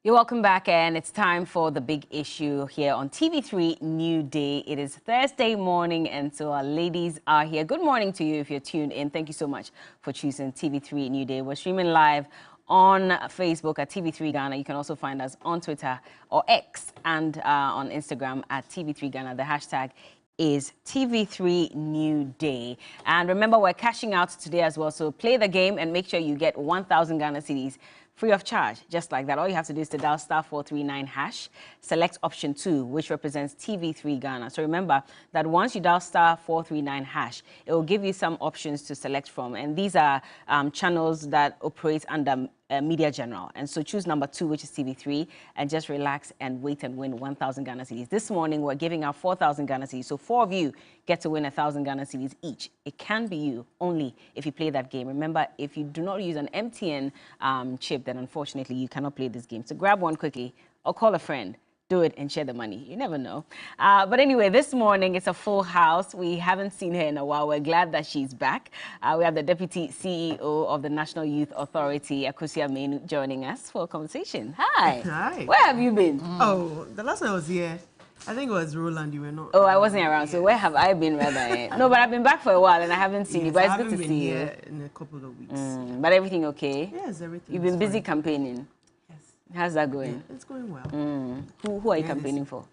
You're welcome back, and it's time for the big issue here on TV3 New Day. It is Thursday morning, and so our ladies are here. Good morning to you if you're tuned in. Thank you so much for choosing TV3 New Day. We're streaming live on Facebook at TV3 Ghana. You can also find us on Twitter or X and on Instagram at TV3 Ghana. The hashtag is TV3 New Day. And remember, we're cashing out today as well, so play the game and make sure you get 1,000 Ghana cedis free of charge, just like that. All you have to do is to dial *439#, select option 2, which represents TV3 Ghana. So remember that once you dial *439#, it will give you some options to select from. And these are channels that operate under Media General. And so choose number 2, which is TV3, and just relax and wait and win 1,000 Ghana cedis. This morning, we're giving out 4,000 Ghana cedis. So 4 of you get to win 1,000 Ghana cedis each. It can be you only if you play that game. Remember, if you do not use an MTN chip, then unfortunately you cannot play this game. So grab one quickly or call a friend. Do it and share the money. You never know. But anyway, this morning it's a full house. We haven't seen her in a while. We're glad that she's back. We have the Deputy CEO of the National Youth Authority, Akosua Menu, joining us for a conversation. Hi. Hi. Where have you been? Oh, the last time I was here, I think it was Roland. You were not. Oh, I wasn't around. So where have I been rather? No, but I've been back for a while and I haven't seen you. But it's good to see you. In a couple of weeks. But everything okay? Yes, everything. You've been busy campaigning. How's that going? Yeah, it's going well. Who are you campaigning for?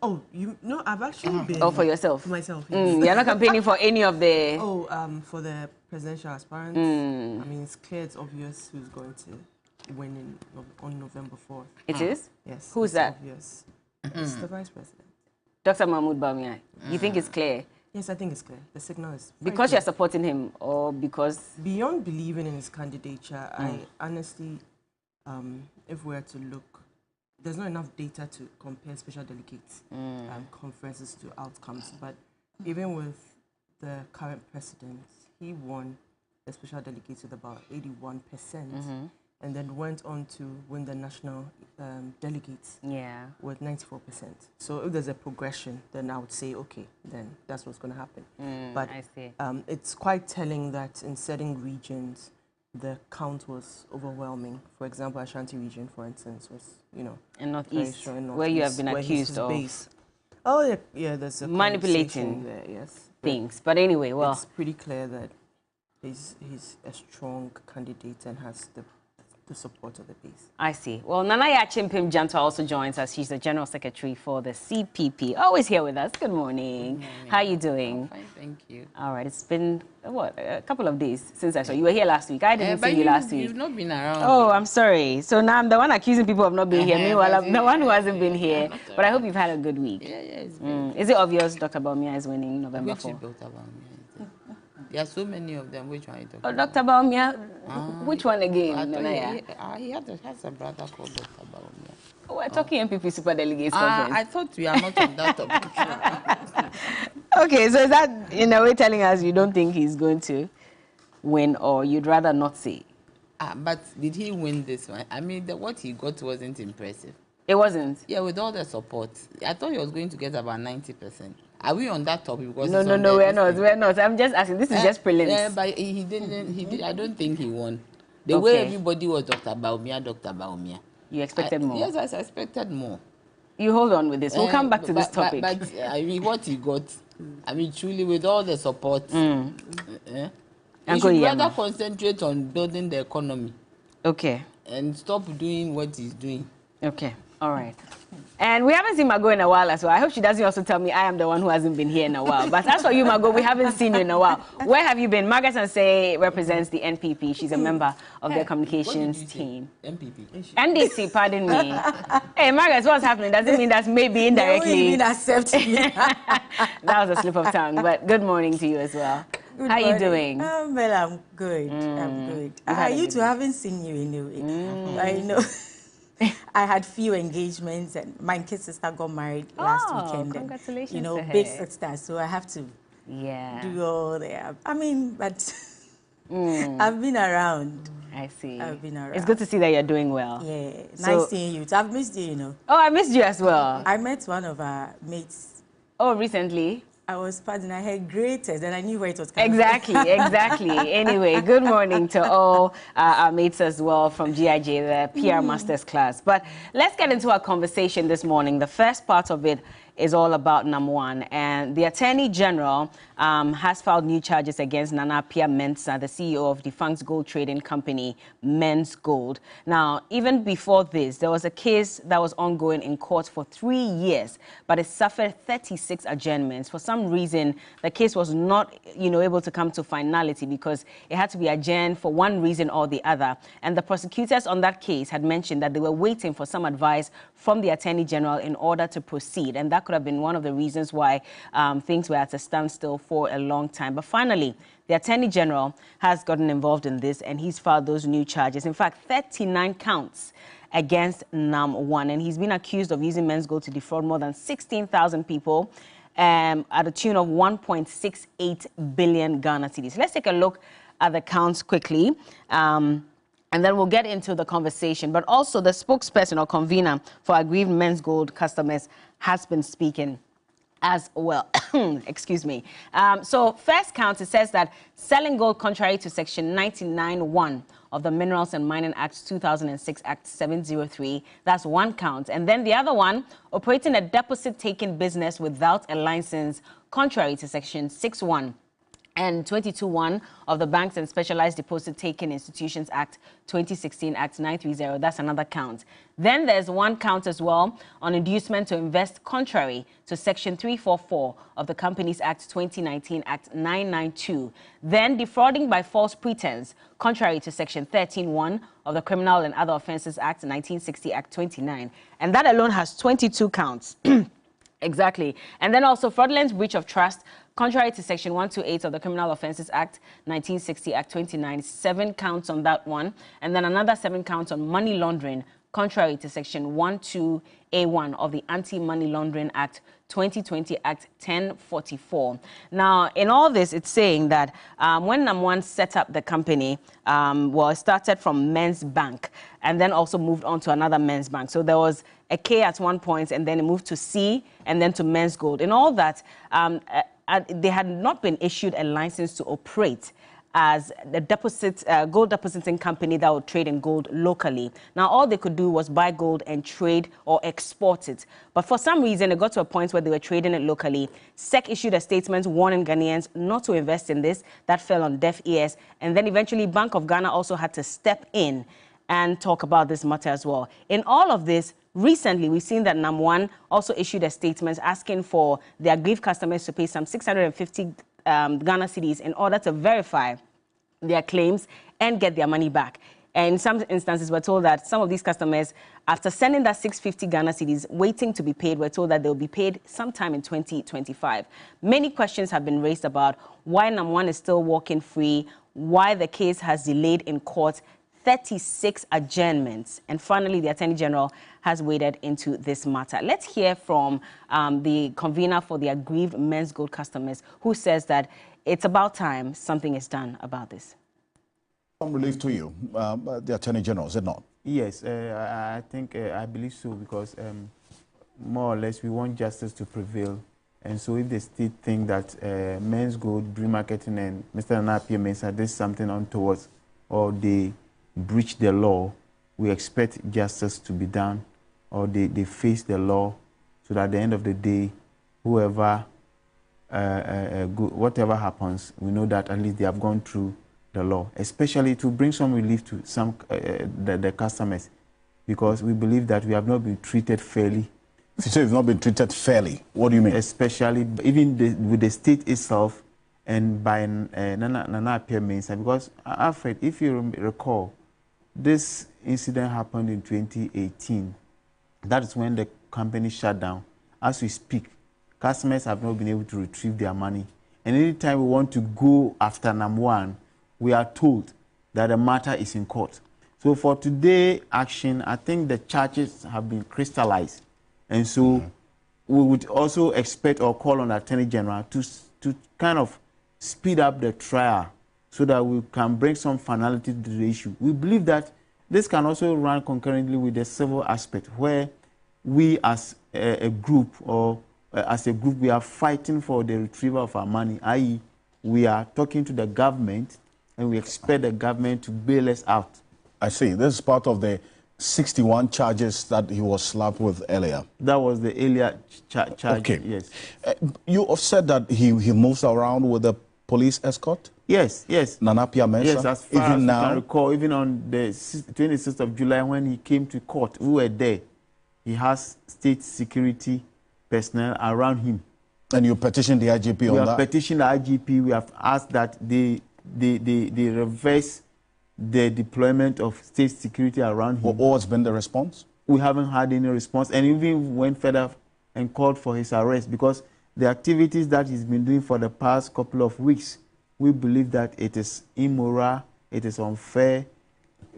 Oh, you know, I've actually been. Oh, for yourself? For myself. Yes. You're not campaigning for any of the. Oh, for the presidential aspirants. I mean, it's clear, it's obvious who's going to win on November 4th. It is? Yes. Who's that? Obvious. It's the vice president. Dr. Mahmoud Bawumia. You think it's clear? Yes, I think it's clear. The signal is. Because you're supporting him, or because. Beyond believing in his candidature, I honestly. If we were to look, there's not enough data to compare special delegates conferences to outcomes. But even with the current president, he won the special delegates with about 81%, and then went on to win the national delegates with 94%. So if there's a progression, then I would say, okay, then that's what's going to happen. But I see. It's quite telling that in certain regions, the count was overwhelming. For example, Ashanti region, for instance, was, you know, in Northeast, sure in where you have been accused of base. Oh, yeah, there's a manipulating there, yes, things. But anyway, well, it's pretty clear that he's a strong candidate and has the support of the base. I see. Well, Nanaya Chimpim Janto also joins us. She's the General Secretary for the CPP. Always here with us. Good morning. Good morning. How are you doing? I'm fine, thank you. All right. It's been, what, a couple of days since I saw you. You were here last week. I didn't see you last week. You've not been around. Oh, I'm sorry. So now I'm the one accusing people of not being here. Meanwhile, I'm the one who hasn't been here. But I hope you've had a good week. Yeah, it's been. Is it obvious Dr. Bawumia is winning November Which 4th? Dr. Bawumia? There are so many of them. Which one are you talking Oh, about? Dr. Bawumia, which one again? I thought Nanaya? he has a brother called Dr. Bawumia. We're talking MPP Super Delegates Conference. I thought we are not on that topic. Okay, so is that in a way telling us you don't think he's going to win, or you'd rather not say? But did he win this one? I mean, what he got wasn't impressive. It wasn't? Yeah, with all the support. I thought he was going to get about 90%. Are we on that topic? Because No, we're not. I'm just asking. This is just prelims. Yeah, but he did. I don't think he won. The way everybody was Dr. Bawumia. You expected more? Yes, I expected more. You hold on with this. We'll come back to this topic. But I mean, what he got, I mean, truly, with all the support, he should rather concentrate on building the economy. Okay. And stop doing what he's doing. Okay. All right. And we haven't seen Margot in a while as well. I hope she doesn't also tell me I am the one who hasn't been here in a while. But as for you, Margot, we haven't seen you in a while. Where have you been? Margaret Sansei represents the NPP. She's a member of their communications team. NPP? NDC, pardon me. Hey, Margaret, what's happening? Does it mean that's maybe indirectly? They won't even accept me. That was a slip of tongue. But good morning to you as well. Good How are you morning. doing? Well, I'm good. I'm good. You two haven't seen you in a way. I know. I had few engagements, and my kid sister got married last weekend. Congratulations! And, to her. big sister, so I have to do all that. I mean, but I've been around. I see. I've been around. It's good to see that you're doing well. Yeah, nice seeing you. I've missed you, you know. Oh, I missed you as well. I met one of our mates. Oh, recently? I was padding. I heard greatest, and I knew where it was coming Exactly, from. exactly. Anyway, good morning to all our mates as well from GIJ, the PR Masters class. But let's get into our conversation this morning. The first part of it is all about NAM1, and the Attorney General has filed new charges against Nana Appiah Mensah, the CEO of defunct gold trading company Men's Gold. Now, even before this, there was a case that was ongoing in court for 3 years, but it suffered 36 adjournments. For some reason, the case was not, able to come to finality because it had to be adjourned for one reason or the other. And the prosecutors on that case had mentioned that they were waiting for some advice from the Attorney General in order to proceed, and that could have been one of the reasons why things were at a standstill for a long time. But finally, the Attorney General has gotten involved in this, and he's filed those new charges. In fact, 39 counts against NAM1, and he's been accused of using Men's Gold to defraud more than 16,000 people at a tune of 1.68 billion Ghana cedis. Let's take a look at the counts quickly. And then we'll get into the conversation. But also the spokesperson or convener for aggrieved Men's Gold customers has been speaking as well. Excuse me. So first count, it says that selling gold contrary to Section 99(1) of the Minerals and Mining Act 2006, Act 703. That's one count. And then the other one, operating a deposit-taking business without a license contrary to Section 6(1) and 22(1) of the Banks and Specialized Deposit-Taking Institutions Act 2016, Act 930. That's another count. Then there's one count as well on inducement to invest contrary to Section 344 of the Companies Act 2019, Act 992. Then defrauding by false pretense contrary to Section 13(1) of the Criminal and Other Offences Act 1960, Act 29. And that alone has 22 counts. Exactly. And then also fraudulent breach of trust contrary to Section 128 of the Criminal Offences Act 1960, Act 29, 7 counts on that one. And then another 7 counts on money laundering contrary to Section 12A1 of the Anti-Money Laundering Act 2020, Act 1044. Now, in all this, it's saying that when NAM1 set up the company, it started from Men's Bank and then also moved on to another Men's Bank. So there was a K at one point, and then it moved to C, and then to Men's Gold. In all that, they had not been issued a license to operate as the gold depositing company that would trade in gold locally. Now, all they could do was buy gold and trade or export it. But for some reason, it got to a point where they were trading it locally. SEC issued a statement warning Ghanaians not to invest in this. That fell on deaf ears. And then eventually, Bank of Ghana also had to step in and talk about this matter as well. In all of this, recently, we've seen that NAM1 also issued a statement asking for their aggrieved customers to pay some 650 Ghana cedis in order to verify their claims and get their money back. And in some instances, we're told that some of these customers, after sending that 650 Ghana cedis waiting to be paid, we're told that they'll be paid sometime in 2025. Many questions have been raised about why NAM1 is still walking free, why the case has delayed in court, 36 adjournments. And finally, the Attorney General has waded into this matter. Let's hear from the convener for the aggrieved Men's Gold customers, who says that it's about time something is done about this. Some relief to you, the Attorney General, is it not? Yes, I think, I believe so, because more or less we want justice to prevail. And so if the state think that Men's Gold, Dream Marketing, and Mr. Nana Appiah Mensah did something untoward, or they breach the law, we expect justice to be done, or they face the law, so that at the end of the day, whoever, whatever happens, we know that at least they have gone through the law, especially to bring some relief to some the customers, because we believe that we have not been treated fairly. So you've not been treated fairly, what do you mean? Especially even with the state itself and by Nana Appiah Mensah, because Alfred, if you recall, this incident happened in 2018. That is when the company shut down. As we speak, customers have not been able to retrieve their money. And anytime we want to go after NAM1, we are told that the matter is in court. So for today's action, I think the charges have been crystallized. And so we would also expect or call on the Attorney General to kind of speed up the trial so that we can bring some finality to the issue. We believe that this can also run concurrently with the civil aspect, where we as a group or as a group, we are fighting for the retrieval of our money, i.e., we are talking to the government and we expect the government to bail us out. I see. This is part of the 61 charges that he was slapped with earlier. That was the earlier charge. Okay. Yes. You have said that he moves around with a police escort? Yes, yes. Nana Pia Mensah? Yes, as far even as now? I can recall, even on the 26th of July when he came to court, we were there. He has state security personnel around him. And you petitioned the IGP on that? We have petitioned the IGP. We have asked that they reverse the deployment of state security around him. What has been the response? We haven't had any response, and even went further and called for his arrest, because the activities that he's been doing for the past couple of weeks, we believe that it is immoral, it is unfair.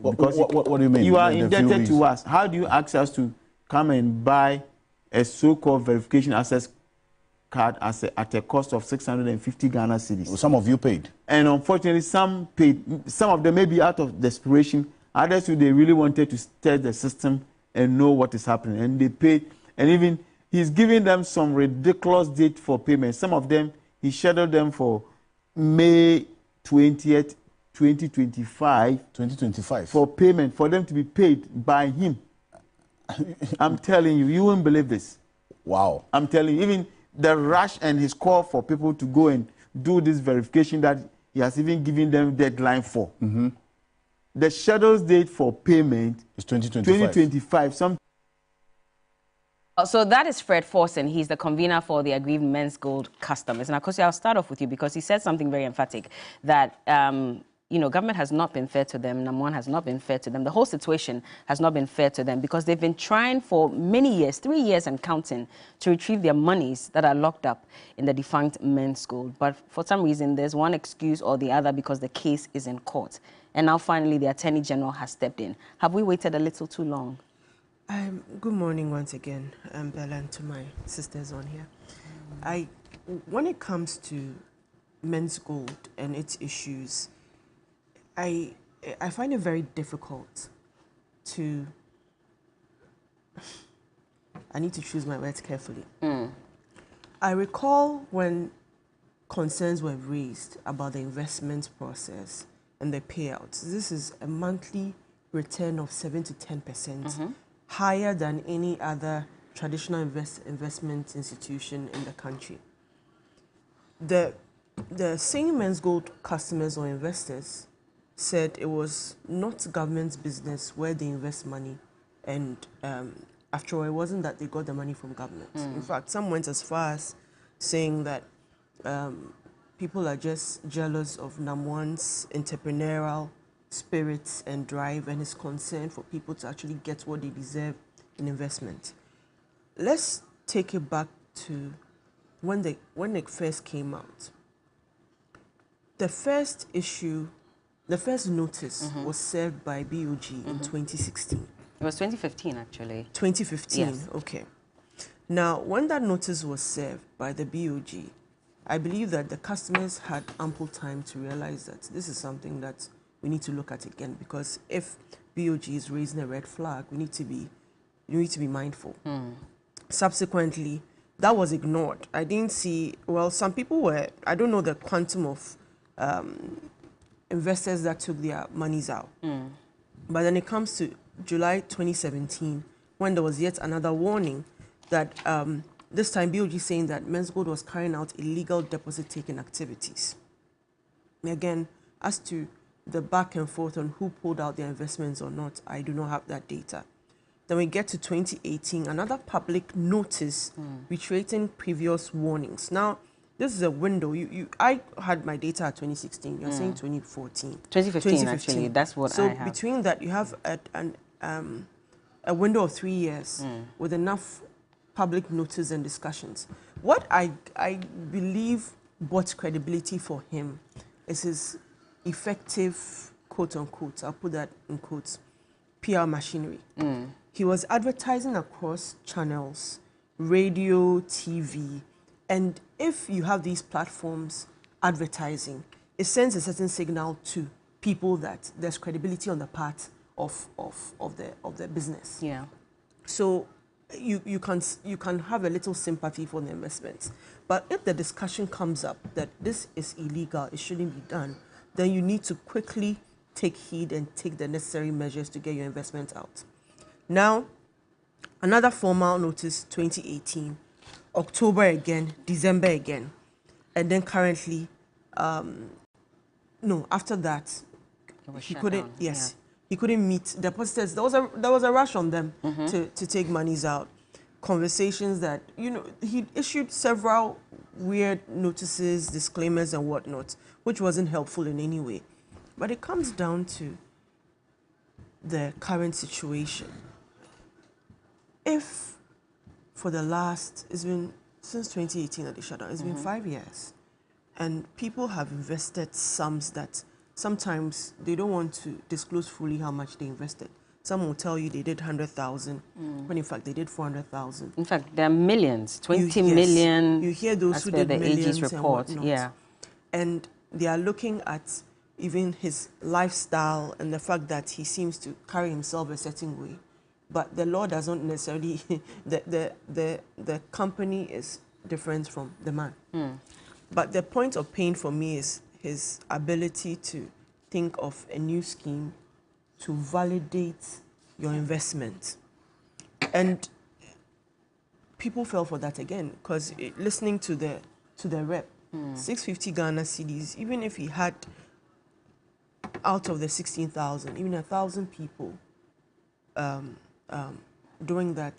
Because what do you mean? You are indebted to us. How do you ask us to come and buy a so-called verification access card at a cost of 650 Ghana cedis? Some of you paid. And unfortunately, some paid. Some of them may be out of desperation. Others, they really wanted to test the system and know what is happening. And they paid. And even he's giving them some ridiculous date for payment. Some of them, he scheduled them for May 20th, 2025. 2025. For payment, for them to be paid by him. I'm telling you, you won't believe this. Wow. I'm telling you, even the rush and his call for people to go and do this verification that he has even given them deadline for. Mm-hmm. The scheduled date for payment is 2025. 2025. So that is Fred Forson. He's the convener for the aggrieved Men's Gold customers. And Akosi, I'll start off with you because he said something very emphatic that government has not been fair to them. NAM1 has not been fair to them. The whole situation has not been fair to them because they've been trying for many years, 3 years and counting, to retrieve their monies that are locked up in the defunct Men's Gold. But for some reason, there's one excuse or the other because the case is in court. And now finally, the Attorney General has stepped in. Have we waited a little too long? Good morning once again, Bella, and to my sisters on here. When it comes to Men's Gold and its issues, I find it very difficult to. I need to choose my words carefully. I recall when concerns were raised about the investment process and the payouts. This is a monthly return of 7 to 10%, higher than any other traditional investment institution in the country. The same Men's Gold customers or investors said it was not government's business where they invest money, and after all, it wasn't that they got the money from government. In fact, some went as far as saying that people are just jealous of NAM1's entrepreneurial spirits and drive and his concern for people to actually get what they deserve in investment. Let's take it back to when it first came out. The first notice was served by BOG in 2016. It was 2015, actually. 2015, yes. Okay. Now, when that notice was served by the BOG, I believe that the customers had ample time to realize that this is something that we need to look at again, because if BOG is raising a red flag, we need to be mindful. Subsequently, that was ignored. I didn't see, well, some people were, I don't know the quantum of investors that took their monies out. But then it comes to July 2017, when there was yet another warning that this time BOG saying that Men's Gold was carrying out illegal deposit-taking activities. Again, as to the back and forth on who pulled out their investments or not, I do not have that data. Then we get to 2018, another public notice reiterating previous warnings. Now, this is a window. I had my data at 2016. You're saying 2014. 2015, actually. That's what I have. So between that, you have a window of 3 years with enough public notice and discussions. What I believe brought credibility for him is his effective, quote unquote, I'll put that in quotes, PR machinery. He was advertising across channels, radio, TV, and if you have these platforms advertising, it sends a certain signal to people that there's credibility on the part of the business. Yeah. So you can have a little sympathy for the investments. But if the discussion comes up that this is illegal, it shouldn't be done, then you need to quickly take heed and take the necessary measures to get your investment out. Now, another formal notice, 2018, October again, December again, and then currently, no, after that, he couldn't. Yes, yeah. He couldn't meet depositors. There was a rush on them to take monies out. Conversations that he issued several weird notices, disclaimers, and whatnot, which wasn't helpful in any way. But it comes down to the current situation. If for the last, it's been since 2018 that they shut down, it's been 5 years, and people have invested sums that sometimes they don't want to disclose fully how much they invested. Some will tell you they did 100,000, when in fact they did 400,000. In fact, there are millions, 20 million. You hear those who did the millions AG's report, and whatnot. And they are looking at even his lifestyle and the fact that he seems to carry himself a certain way. But the law doesn't necessarily, the company is different from the man. But the point of pain for me is his ability to think of a new scheme to validate your investment. And people fell for that again, because listening to the rep, 650 Ghana cedis, even if he had out of the 16,000, even 1,000 people doing that,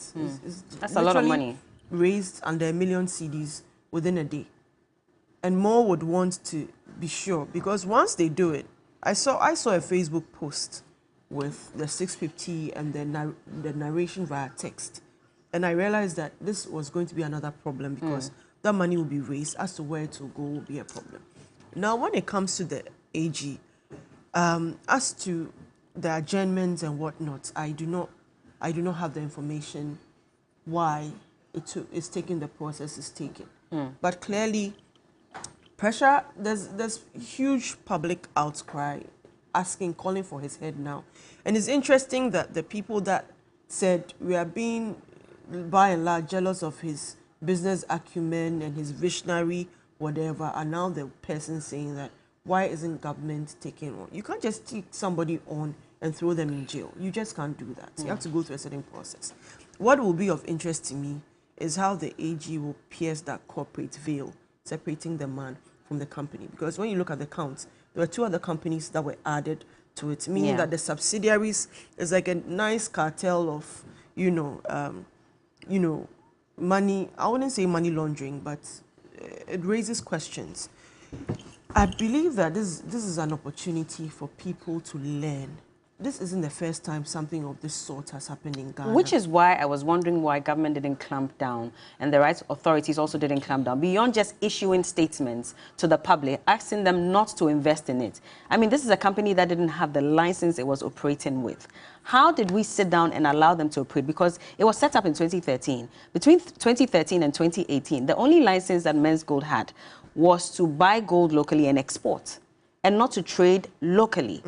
that's a lot of money. Raised under 1 million cedis within a day. And more would want to be sure, because once they do it, I saw a Facebook post with the 650 and the narration via text, and I realized that this was going to be another problem, because that money will be raised. As to where it will go will be a problem. Now, when it comes to the AG, as to the adjournments and whatnot, I do not have the information why it's taking the process it's taking. But clearly, pressure, there's huge public outcry calling for his head now. And it's interesting that the people that said we are being, by and large, jealous of his business acumen and his visionary whatever, are now the person saying that, why isn't government taking on? You can't just take somebody on and throw them in jail. You just can't do that. You have to go through a certain process. What will be of interest to me is how the AG will pierce that corporate veil, separating the man from the company. Because when you look at the counts, there were 2 other companies that were added to it, meaning that the subsidiaries is like a nice cartel of, money. I wouldn't say money laundering, but it raises questions. I believe that this is an opportunity for people to learn. This isn't the first time something of this sort has happened in Ghana. Which is why I was wondering why government didn't clamp down, and the rights authorities also didn't clamp down, beyond just issuing statements to the public, asking them not to invest in it. I mean, this is a company that didn't have the license it was operating with. How did we sit down and allow them to operate? Because it was set up in 2013. Between 2013 and 2018, the only license that Men's Gold had was to buy gold locally and export, and not to trade locally.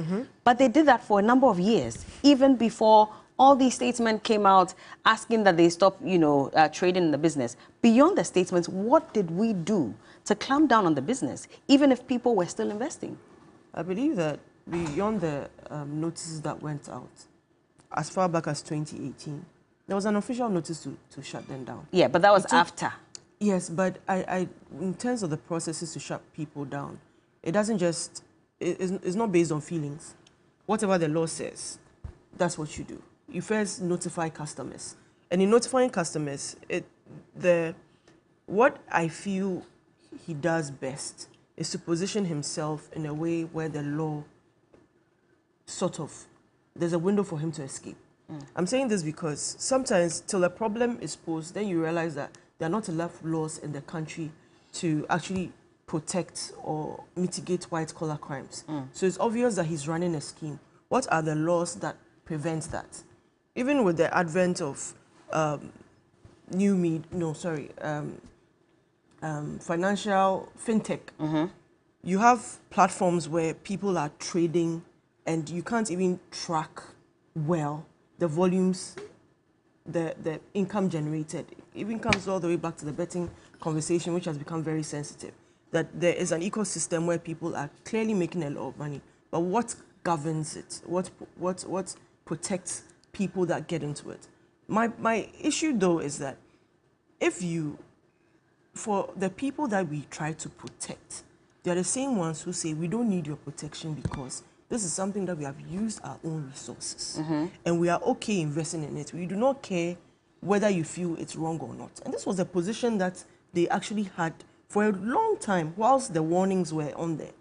But they did that for a number of years, even before all these statements came out asking that they stop, trading in the business. Beyond the statements, what did we do to clamp down on the business, even if people were still investing? I believe that beyond the notices that went out, as far back as 2018, there was an official notice to shut them down. Yeah, but that was after. Yes, but in terms of the processes to shut people down, it doesn't just, it's not based on feelings. Whatever the law says, that's what you do. You first notify customers. And in notifying customers, what I feel he does best is to position himself in a way where the law there's a window for him to escape. I'm saying this because sometimes till a problem is posed, then you realize that there are not enough laws in the country to actually protect or mitigate white-collar crimes. So it's obvious that he's running a scheme. What are the laws that prevent that? Even with the advent of financial fintech, you have platforms where people are trading and you can't even track well the volumes the income generated. It even comes all the way back to the betting conversation, which has become very sensitive. That there is an ecosystem where people are clearly making a lot of money, but what governs it? What protects people that get into it? My issue though is that for the people that we try to protect, they're the same ones who say we don't need your protection because this is something that we have used our own resources and we are okay investing in it. We do not care whether you feel it's wrong or not. And this was a position that they actually had for a long time whilst the warnings were on there.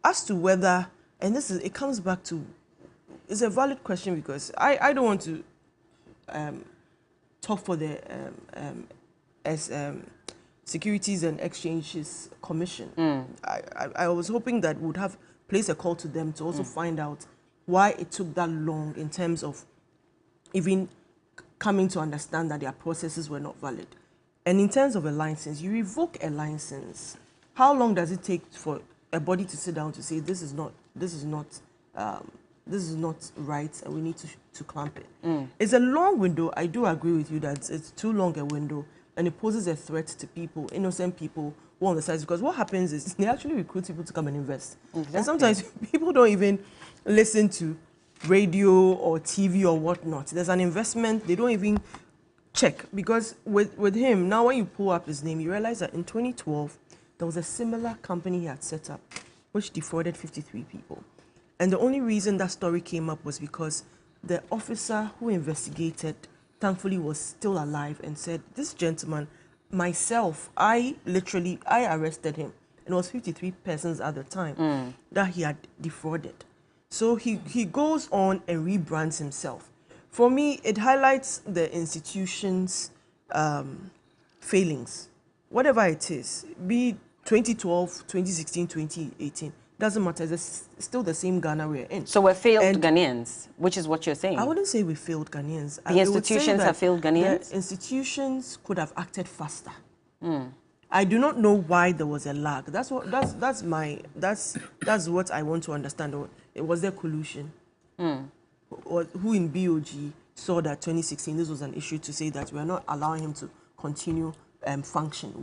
As to whether, and it comes back to, it's a valid question because I don't want to talk for the Securities and Exchanges Commission. I was hoping that we would have placed a call to them to also find out why it took that long in terms of even coming to understand that their processes were not valid. And in terms of a license, you revoke a license. How long does it take for a body to sit down to say this is not right and we need to clamp it? It's a long window. I do agree with you that it's too long a window and it poses a threat to people, innocent people who are on the sides, because what happens is they actually recruit people to come and invest. Exactly. And sometimes people don't even listen to radio or TV or whatnot. There's an investment, they don't even check. Because with him, now when you pull up his name, you realize that in 2012, there was a similar company he had set up, which defrauded 53 people. And the only reason that story came up was because the officer who investigated, thankfully, was still alive and said, this gentleman, myself, I arrested him. And it was 53 persons at the time that he had defrauded. So he goes on and rebrands himself. For me, it highlights the institution's failings. Whatever it is, be 2012, 2016, 2018, doesn't matter. It's still the same Ghana we're in. So we're failed Ghanaians, which is what you're saying. I wouldn't say we failed Ghanaians. The institutions have failed Ghanaians? The institutions could have acted faster. I do not know why there was a lag. That's what I want to understand. Was there collusion? Or who in BOG saw that 2016 this was an issue to say that we are not allowing him to continue function?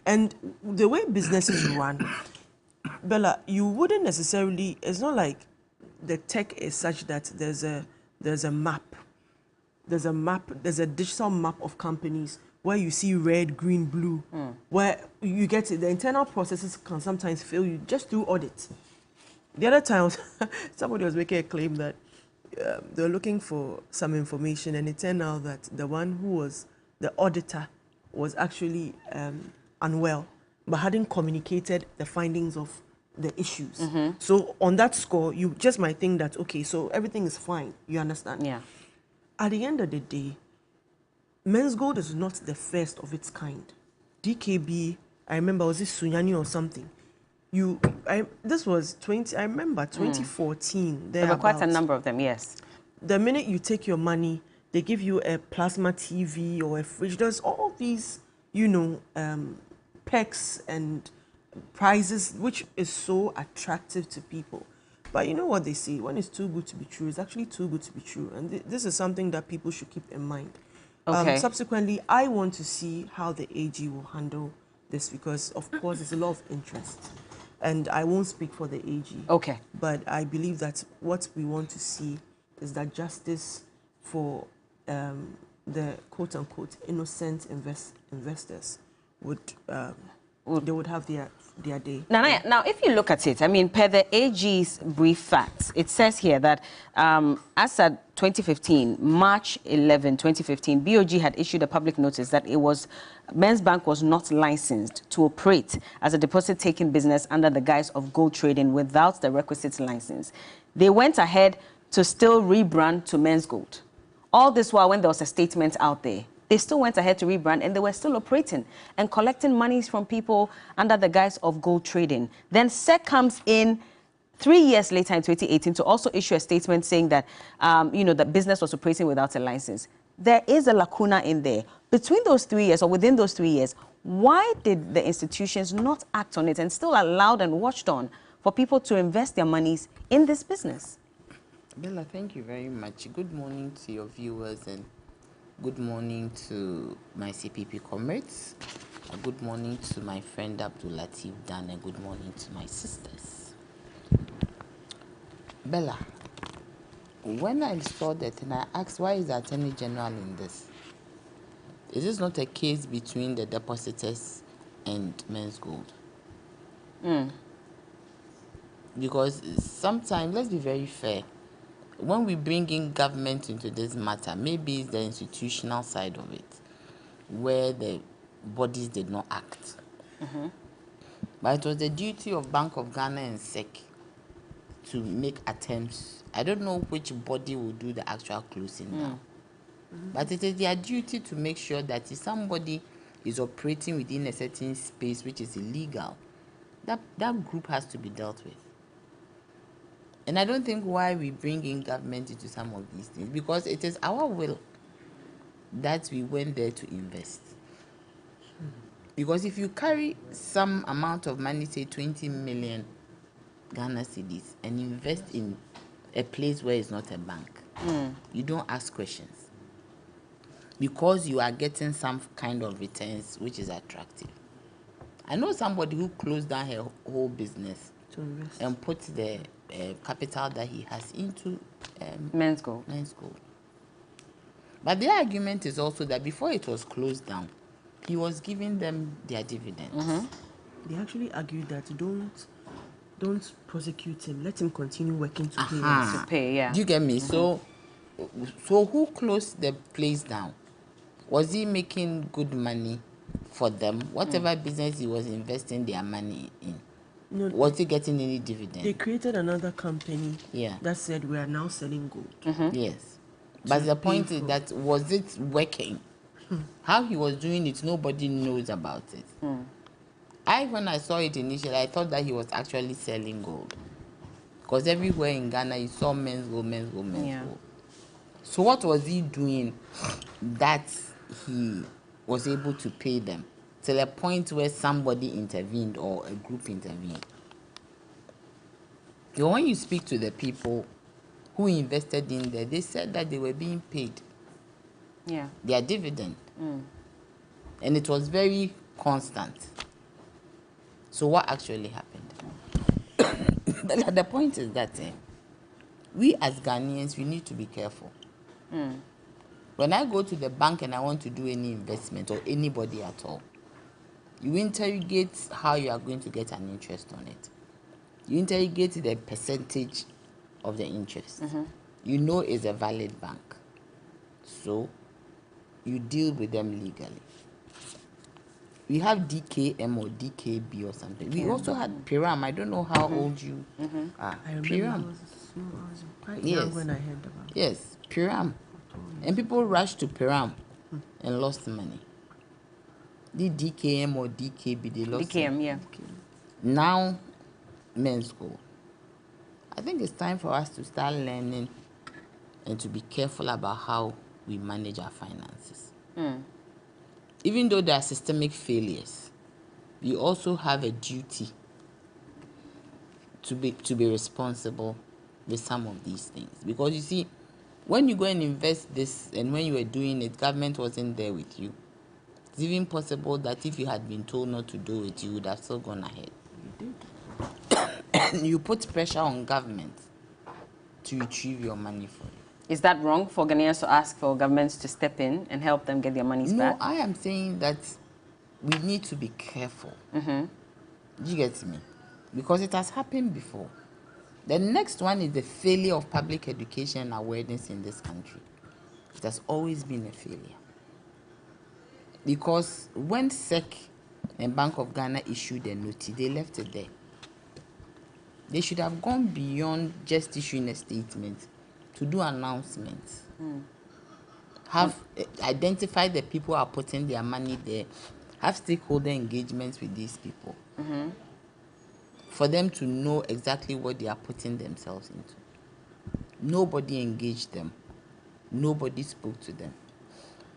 And the way businesses run, Bella, you wouldn't necessarily. It's not like the tech is such that there's a map. There's a digital map of companies where you see red, green, blue, where you get it. The internal processes can sometimes fail you just do audit. The other times, somebody was making a claim that they were looking for some information, and it turned out that the one who was the auditor was actually unwell, but hadn't communicated the findings of the issues. So on that score, you just might think that, okay, so everything is fine. You understand? Yeah. At the end of the day, Men's Gold is not the first of its kind. DKB, I remember, was it Sunyani or something? This was 2014. There were quite a number of them, yes. The minute you take your money, they give you a plasma TV or a fridge. There's all these, perks and prizes, which is so attractive to people. But you know what they say, when it's too good to be true, it's actually too good to be true. And this is something that people should keep in mind. Okay. Subsequently, I want to see how the AG will handle this because, of course, there's a lot of interest. And I won't speak for the AG. Okay. But I believe that what we want to see is that justice for the quote-unquote innocent investors would have their day. Now, if you look at it, I mean, per the AG's brief facts, it says here that as at 2015, March 11, 2015, BOG had issued a public notice that Men's Bank was not licensed to operate as a deposit-taking business under the guise of gold trading without the requisite license. They went ahead to still rebrand to Men's Gold. All this while, when there was a statement out there, they still went ahead to rebrand and they were still operating and collecting monies from people under the guise of gold trading. Then SEC comes in 3 years later in 2018 to also issue a statement saying that, the business was operating without a license. There is a lacuna in there. Between those 3 years or within those 3 years, why did the institutions not act on it and still allowed and watched on for people to invest their monies in this business? Bella, thank you very much. Good morning to your viewers and Good morning to my CPP comrades. Good morning to my friend Abdul Latif Dan, and good morning to my sisters. Bella, when I saw that and I asked, why is the Attorney General in this? Is this not a case between the depositors and Men's Gold? Because sometimes, let's be very fair, when we bring in government into this matter, maybe it's the institutional side of it, where the bodies did not act. But it was the duty of Bank of Ghana and SEC to make attempts. I don't know which body will do the actual closing down. But it is their duty to make sure that if somebody is operating within a certain space which is illegal, that group has to be dealt with. And I don't think why we bring in government into some of these things, because it is our will that we went there to invest. Because if you carry some amount of money, say 20 million Ghana cedis, and invest in a place where it's not a bank, you don't ask questions. Because you are getting some kind of returns which is attractive. I know somebody who closed down her whole business and put the capital that he has into Men's Gold. But their argument is also that before it was closed down, he was giving them their dividends. They actually argued that don't prosecute him. Let him continue working to pay us. To pay, yeah. Do you get me? So who closed the place down? Was he making good money for them? Whatever business he was investing their money in, No, was he getting any dividend? they created another company that said we are now selling gold. Yes. But the point is that, was it working? How he was doing it, nobody knows about it. When I saw it initially, I thought that he was actually selling gold. Because everywhere in Ghana, you saw Men's Gold. So what was he doing that he was able to pay them till a point where somebody intervened or a group intervened? So when you speak to the people who invested in there, they said that they were being paid their dividend. And it was very constant. So what actually happened? But the point is that we as Ghanaians, we need to be careful. When I go to the bank and I want to do any investment, or anybody at all, you interrogate how you are going to get an interest on it. You interrogate the percentage of the interest. You know it's a valid bank. So you deal with them legally. We have DKM or DKB or something. We also had Piram. I don't know how old you are. I remember Piram. I was quite young when I heard about it. Yes, Piram. And people rushed to Piram and lost money. The DKM or DKB, they lost DKM, yeah. Now, Men's Gold. I think it's time for us to start learning and to be careful about how we manage our finances. Even though there are systemic failures, we also have a duty to be responsible with some of these things. Because you see, when you go and invest this, and when you were doing it, government wasn't there with you. It's even possible that if you had been told not to do it, you would have still gone ahead. You did. You put pressure on government to retrieve your money for you. Is that wrong for Ghanaians to ask for governments to step in and help them get their monies back? No, I am saying that we need to be careful. Do you get me? Because it has happened before. The next one is the failure of public education and awareness in this country. It has always been a failure. Because when SEC and Bank of Ghana issued a notice, they left it there. They should have gone beyond just issuing a statement to do announcements. Have identified the people who are putting their money there. Have stakeholder engagements with these people. For them to know exactly what they are putting themselves into. Nobody engaged them. Nobody spoke to them.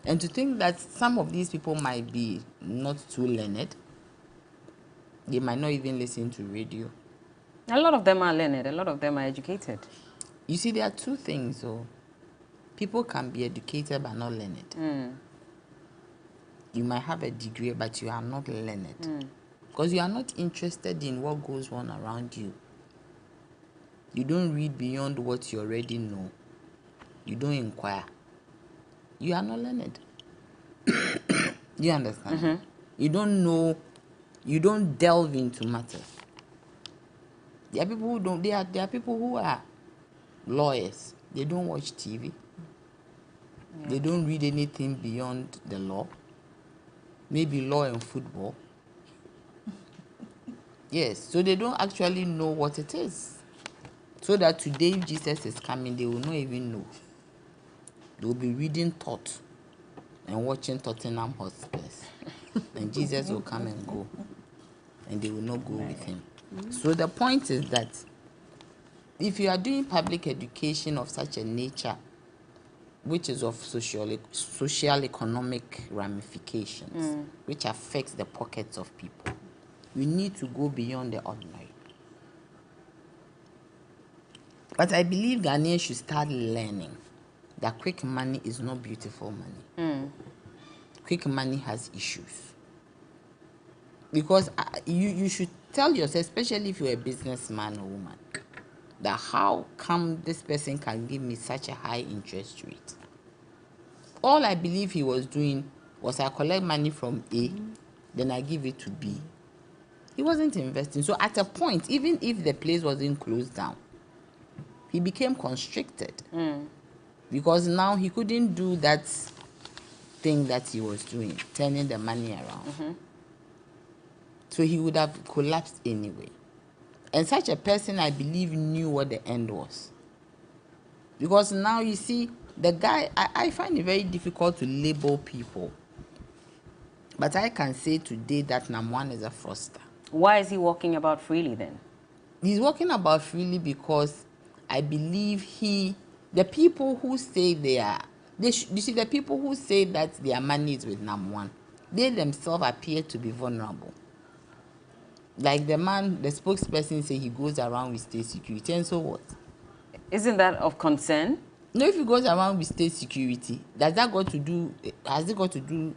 And to think that some of these people might be not too learned. They might not even listen to radio. A lot of them are learned. A lot of them are educated. You see, there are two things. People can be educated but not learned. You might have a degree, but you are not learned. Because you are not interested in what goes on around you. You don't read beyond what you already know. You don't inquire. You are not learned. You understand? You don't know. You don't delve into matters. There are people who don't. There are people who are lawyers. They don't watch TV. They don't read anything beyond the law. Maybe law and football. Yes, so they don't actually know what it is. So that today, if Jesus is coming, they will not even know. They will be reading Thought and watching Tottenham Hotspurs. And Jesus will come and go. And they will not go with him. So the point is that if you are doing public education of such a nature, which is of social economic ramifications, which affects the pockets of people, you need to go beyond the ordinary. But I believe Ghanaians should start learning that quick money is not beautiful money. Quick money has issues. Because you should tell yourself, especially if you're a businessman or woman, that how come this person can give me such a high interest rate? All I believe he was doing was I collect money from A, then I give it to B. He wasn't investing. So at a point, even if the place wasn't closed down, he became constricted. Because now he couldn't do that thing that he was doing, turning the money around. So he would have collapsed anyway. And such a person, I believe, knew what the end was. Because now you see, the guy, I find it very difficult to label people. But I can say today that Nam1 is a fraudster. Why is he walking about freely then? He's walking about freely because I believe the people who say you see, the people who say that their money is with Nam1, they themselves appear to be vulnerable. Like the spokesperson say he goes around with state security, and so what? Isn't that of concern? No, if he goes around with state security, has it got to do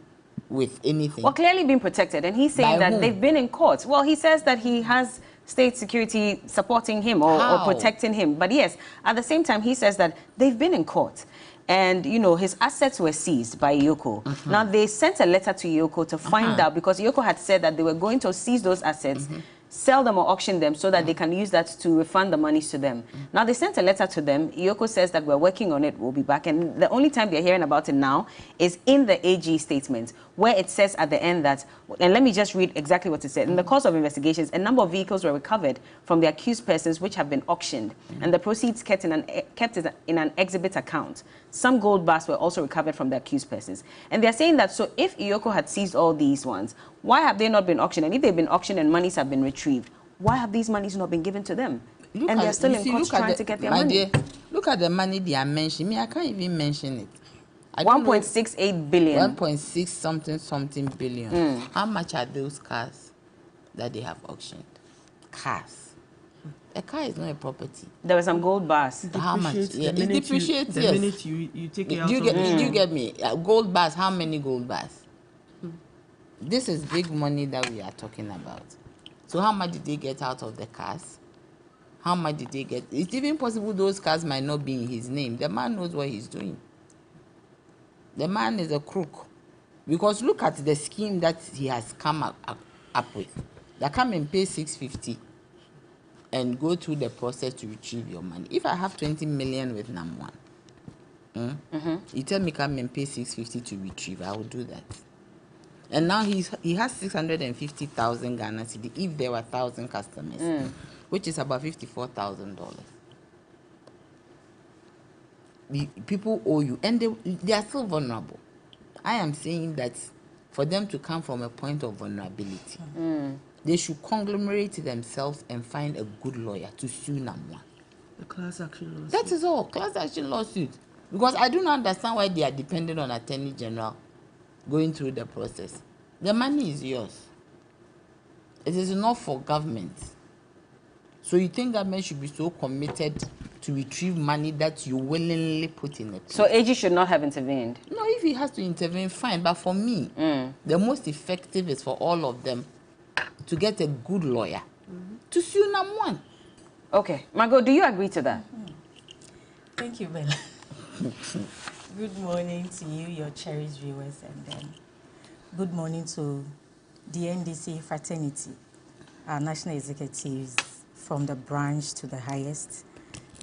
with anything? Well, clearly being protected, and he's saying that they've been in court. Well, he says that he has state security supporting him or protecting him. But yes, at the same time, he says that they've been in court. And, you know, his assets were seized by Iyoko. Now, they sent a letter to Iyoko to find out, because Iyoko had said that they were going to seize those assets, sell them or auction them so that they can use that to refund the monies to them. Now, they sent a letter to them. Iyoko says that we're working on it, we'll be back. And the only time they're hearing about it now is in the AG statement, where it says at the end that, and let me just read exactly what it said. In the course of investigations, a number of vehicles were recovered from the accused persons which have been auctioned, and the proceeds kept in an exhibit account. Some gold bars were also recovered from the accused persons. And they're saying that, so if Iyoko had seized all these ones, why have they not been auctioned? And if they've been auctioned and monies have been retrieved, why have these monies not been given to them? And they're still in court trying to get their money. Look at the money they are mentioning. Me, I can't even mention it. 1.68 billion. 1.6 something billion. How much are those cars that they have auctioned? Cars. A car is not a property. There were some gold bars. How much? Yeah, it depreciates. The minute you take it out. Do you get me? Gold bars. How many gold bars? This is big money that we are talking about. So how much did they get out of the cars? How much did they get? It's even possible those cars might not be in his name. The man knows what he's doing. The man is a crook. Because look at the scheme that he has come up with. They come and pay 650 and go through the process to retrieve your money. If I have 20 million with Nam1, you tell me come and pay 650 to retrieve, I will do that. And now he has 650,000 Ghana cedi if there were 1,000 customers, which is about $54,000. The people owe you, and they are still vulnerable. I am saying that for them to come from a point of vulnerability, they should conglomerate themselves and find a good lawyer to sue Nam1. The class action lawsuit. That is all, class action lawsuit. Because I do not understand why they are dependent on Attorney General going through the process. The money is yours. It is not for government So you think government should be so committed to retrieve money that you willingly put in it? So AG should not have intervened? No, if he has to intervene, fine. But for me, the most effective is for all of them to get a good lawyer to sue number one. Okay. Margot, do you agree to that? Thank you, Bella. Good morning to you, your cherished viewers, and then good morning to the NDC fraternity, our national executives from the branch to the highest,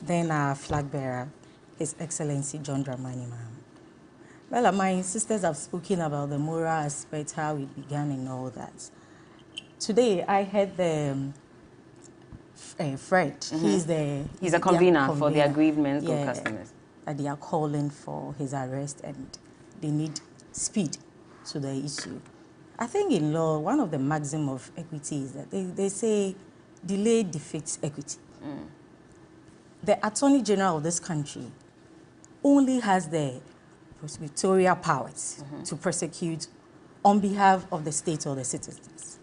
then our flag bearer, His Excellency John Dramani Mahama. Well, my sisters have spoken about the moral aspect, how it began and all that. Today, I heard the Fred. He's a convener for the aggrieved men's gold customers. That they are calling for his arrest and they need speed to the issue. I think in law, one of the maxims of equity is that they say delay defeats equity. The Attorney General of this country only has the prosecutorial powers to prosecute on behalf of the state or the citizens.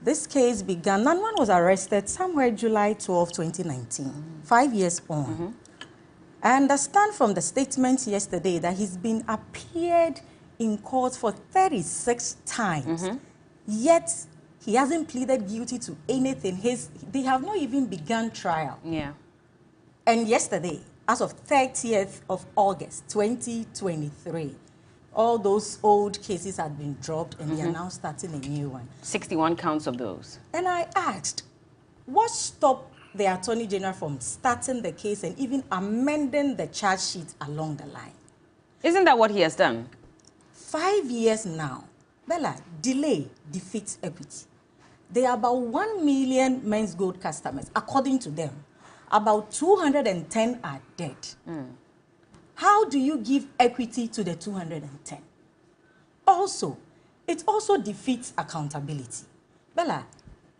This case began, Nanwan was arrested somewhere July 12, 2019, 5 years on. I understand from the statement yesterday that he's been appeared in court for 36 times, yet he hasn't pleaded guilty to anything. They have not even begun trial. Yeah. And yesterday, as of 30th of August, 2023, all those old cases had been dropped and they are now starting a new one. 61 counts of those. And I asked, what stopped the Attorney General from starting the case and even amending the charge sheet along the line? Isn't that what he has done? 5 years now. Bella, delay defeats equity. There are about 1 million men's gold customers, according to them. About 210 are dead. How do you give equity to the 210? Also, it also defeats accountability. Bella,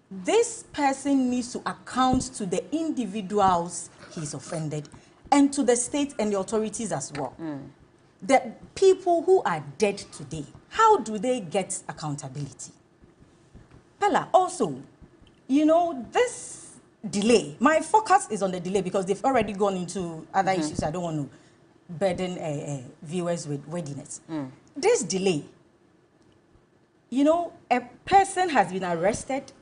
this person needs to account to the individuals he's offended and to the state and the authorities as well. The people who are dead today, how do they get accountability? Bella, also, you know, this delay, my focus is on the delay because they've already gone into other issues. I don't want to burden viewers with readiness. This delay, you know, a person has been arrested.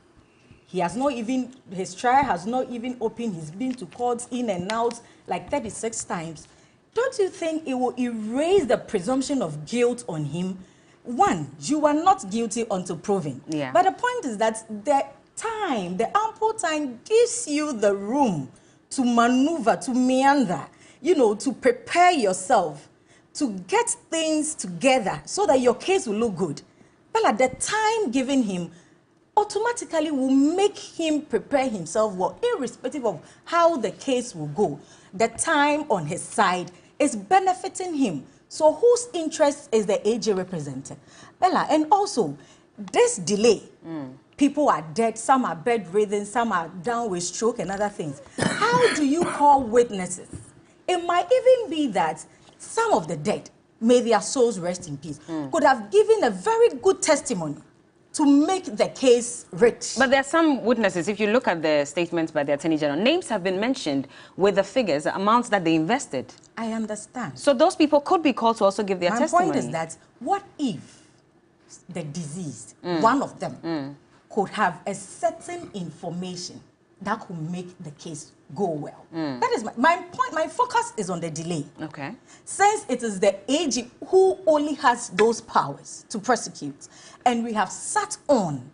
He has not even, his trial has not even opened. He's been to courts in and out like 36 times. Don't you think it will erase the presumption of guilt on him? One, you are not guilty until proven. Yeah. But the point is that the time, the ample time gives you the room to maneuver, to meander, you know, to prepare yourself, to get things together so that your case will look good. But at the time given him, automatically will make him prepare himself well, irrespective of how the case will go. The time on his side is benefiting him. So whose interest is the AG representing? Bella, and also, this delay, people are dead, some are bedridden, some are down with stroke and other things. How do you call witnesses? It might even be that some of the dead, may their souls rest in peace, could have given a very good testimony to make the case rich. But there are some witnesses, if you look at the statements by the Attorney General, names have been mentioned with the figures, the amounts that they invested. I understand. So those people could be called to also give their testimony. My point is that, what if the deceased, one of them, could have a certain information that could make the case go well? That is my point. My focus is on the delay. Okay. Since it is the AG who only has those powers to prosecute, and we have sat on,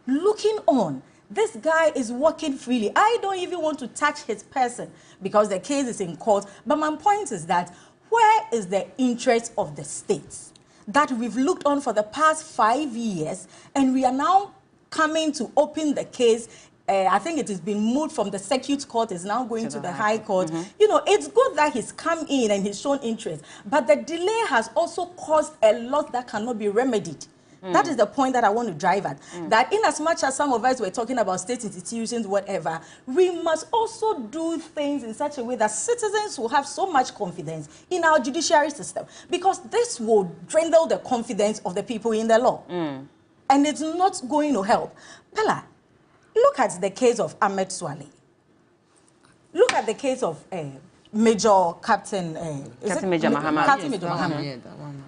looking on, this guy is working freely. I don't even want to touch his person because the case is in court. But my point is that, where is the interest of the states that we've looked on for the past 5 years, and we are now coming to open the case? I think it has been moved from the circuit court, is now going to the high court. You know, it's good that he's come in and he's shown interest, but the delay has also caused a lot that cannot be remedied. That is the point that I want to drive at. That in as much as some of us were talking about state institutions, whatever, we must also do things in such a way that citizens will have so much confidence in our judiciary system, because this will dwindle the confidence of the people in the law. And it's not going to help. Pella, look at the case of Ahmed Swale. Look at the case of Major Captain... Captain Major Muhammad. Captain Major Muhammad. Yeah, that one.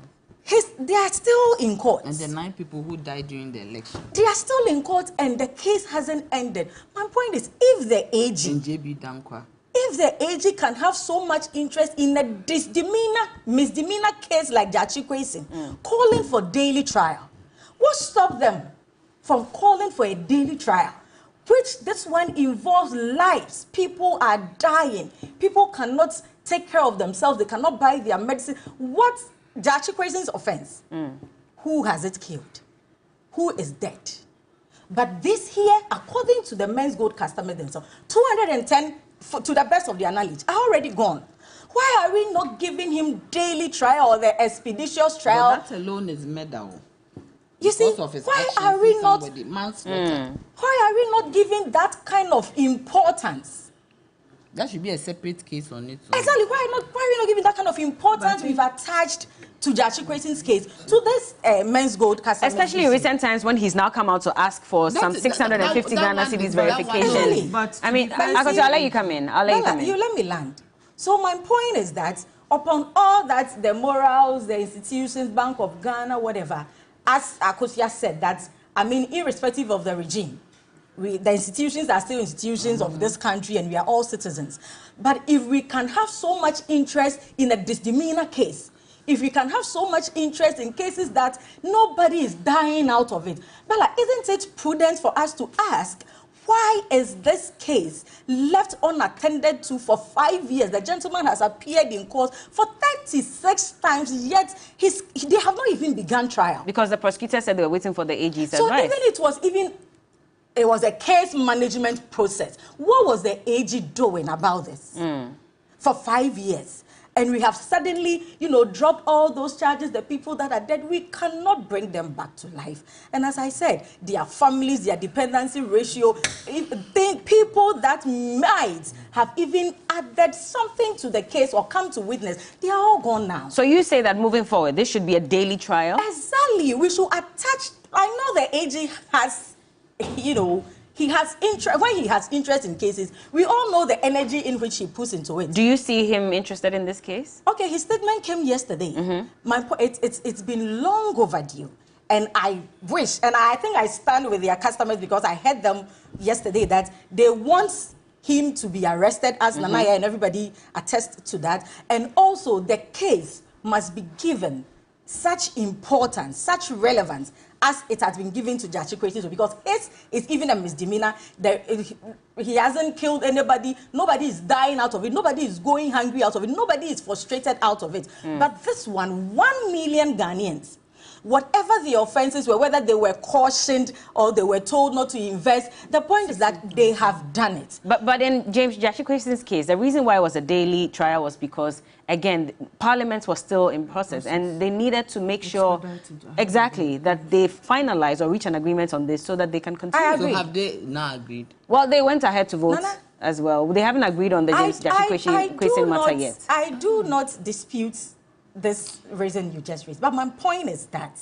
They are still in court. And the 9 people who died during the election. They are still in court and the case hasn't ended. My point is, if the AG... In JB Dankwa. If the AG can have so much interest in a misdemeanor case like Judge Kwesi, calling for daily trial, what stopped them from calling for a daily trial? Which this one involves lives. People are dying. People cannot take care of themselves. They cannot buy their medicine. What Judge Kwesi's offense? Who has it killed? Who is dead? But this here, according to the Men's Gold customers themselves, 210, to the best of their knowledge, are already gone. Why are we not giving him daily trial or the expeditious trial? But that alone is murder. You see, why are we not? Why are we not giving that kind of importance? That should be a separate case on it. Exactly. Why are we not giving that kind of importance we've attached to Judge Kwesi's case, to this Men's Gold customer? Especially in recent times when he's now come out to ask for some 650 Ghana cedis verification. Really? But I mean, I'll let you come in. I'll let you come in. You let me land. So my point is that upon all that, the morals, the institutions, Bank of Ghana, whatever, as Akosia said, that, I mean, irrespective of the regime, the institutions are still institutions of this country and we are all citizens. But if we can have so much interest in a misdemeanor case, if we can have so much interest in cases that nobody is dying out of it, Bella, isn't it prudent for us to ask, why is this case left unattended to for 5 years? The gentleman has appeared in court for 36 times, yet they have not even begun trial. Because the prosecutor said they were waiting for the AG's so advice. It was a case management process. What was the AG doing about this? For 5 years. And we have suddenly, dropped all those charges. The people that are dead, we cannot bring them back to life. And as I said, their families, their dependency ratio, people that might have even added something to the case or come to witness, they are all gone now. So you say that moving forward, this should be a daily trial? Exactly. We should attach, I know the AG has, he has interest. When he has interest in cases, we all know the energy in which he puts into it. Do you see him interested in this case? Okay, his statement came yesterday. It's been long overdue, and I wish, and I think I stand with their customers because I heard them yesterday that they want him to be arrested, as Nanaya and everybody attest to that, and also the case must be given such importance, such relevance as it has been given to Judge Kwesi, because it's even a misdemeanor. He hasn't killed anybody. Nobody is dying out of it. Nobody is going hungry out of it. Nobody is frustrated out of it. But this one, 1 million Ghanaians, whatever the offenses were, whether they were cautioned or they were told not to invest, the point is that they have done it. But in James Judge Kwesi's case, the reason why it was a daily trial was because, again, Parliament was still in process and they needed to make sure exactly that they finalize or reach an agreement on this so that they can continue. I agree. So have they now agreed? Well, they went ahead to vote as well. They haven't agreed on the James Judge Kwesi matter yet. I do not dispute this reason you just raised. But my point is that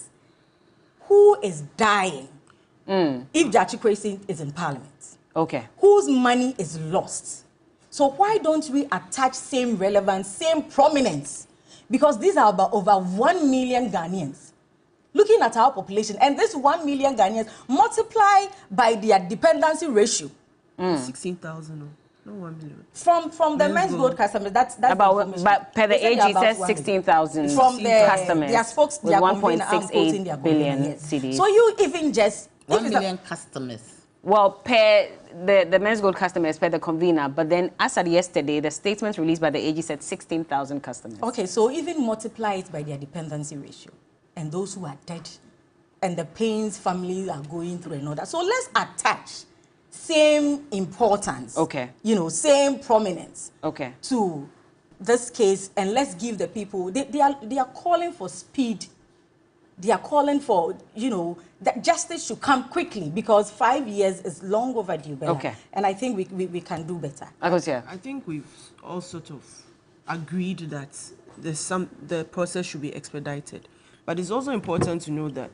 who is dying if Judge Kwesi is in Parliament? Okay. Whose money is lost? So why don't we attach same relevance, same prominence? Because these are about over 1 million Ghanaians. Looking at our population, and this 1 million Ghanaians multiply by their dependency ratio. 16,000. No 1 million. From the Men's Gold customers, that's about, but per the AG says 16,000 from customers. Their spokes, with 1.68 billion cedis. So you even just 1 million customers. Well, per the Men's Gold customers, per the convener, but then as at yesterday, the statement released by the AG said 16,000 customers. Okay, so even multiply it by their dependency ratio, and those who are dead, and the pains families are going through and all that. So let's attach same importance, same prominence, to this case, and let's give the people. They are calling for speed. They are calling for that justice should come quickly because 5 years is long overdue. Bella. And I think we can do better. I think we've all sort of agreed that the process should be expedited, but it's also important to know that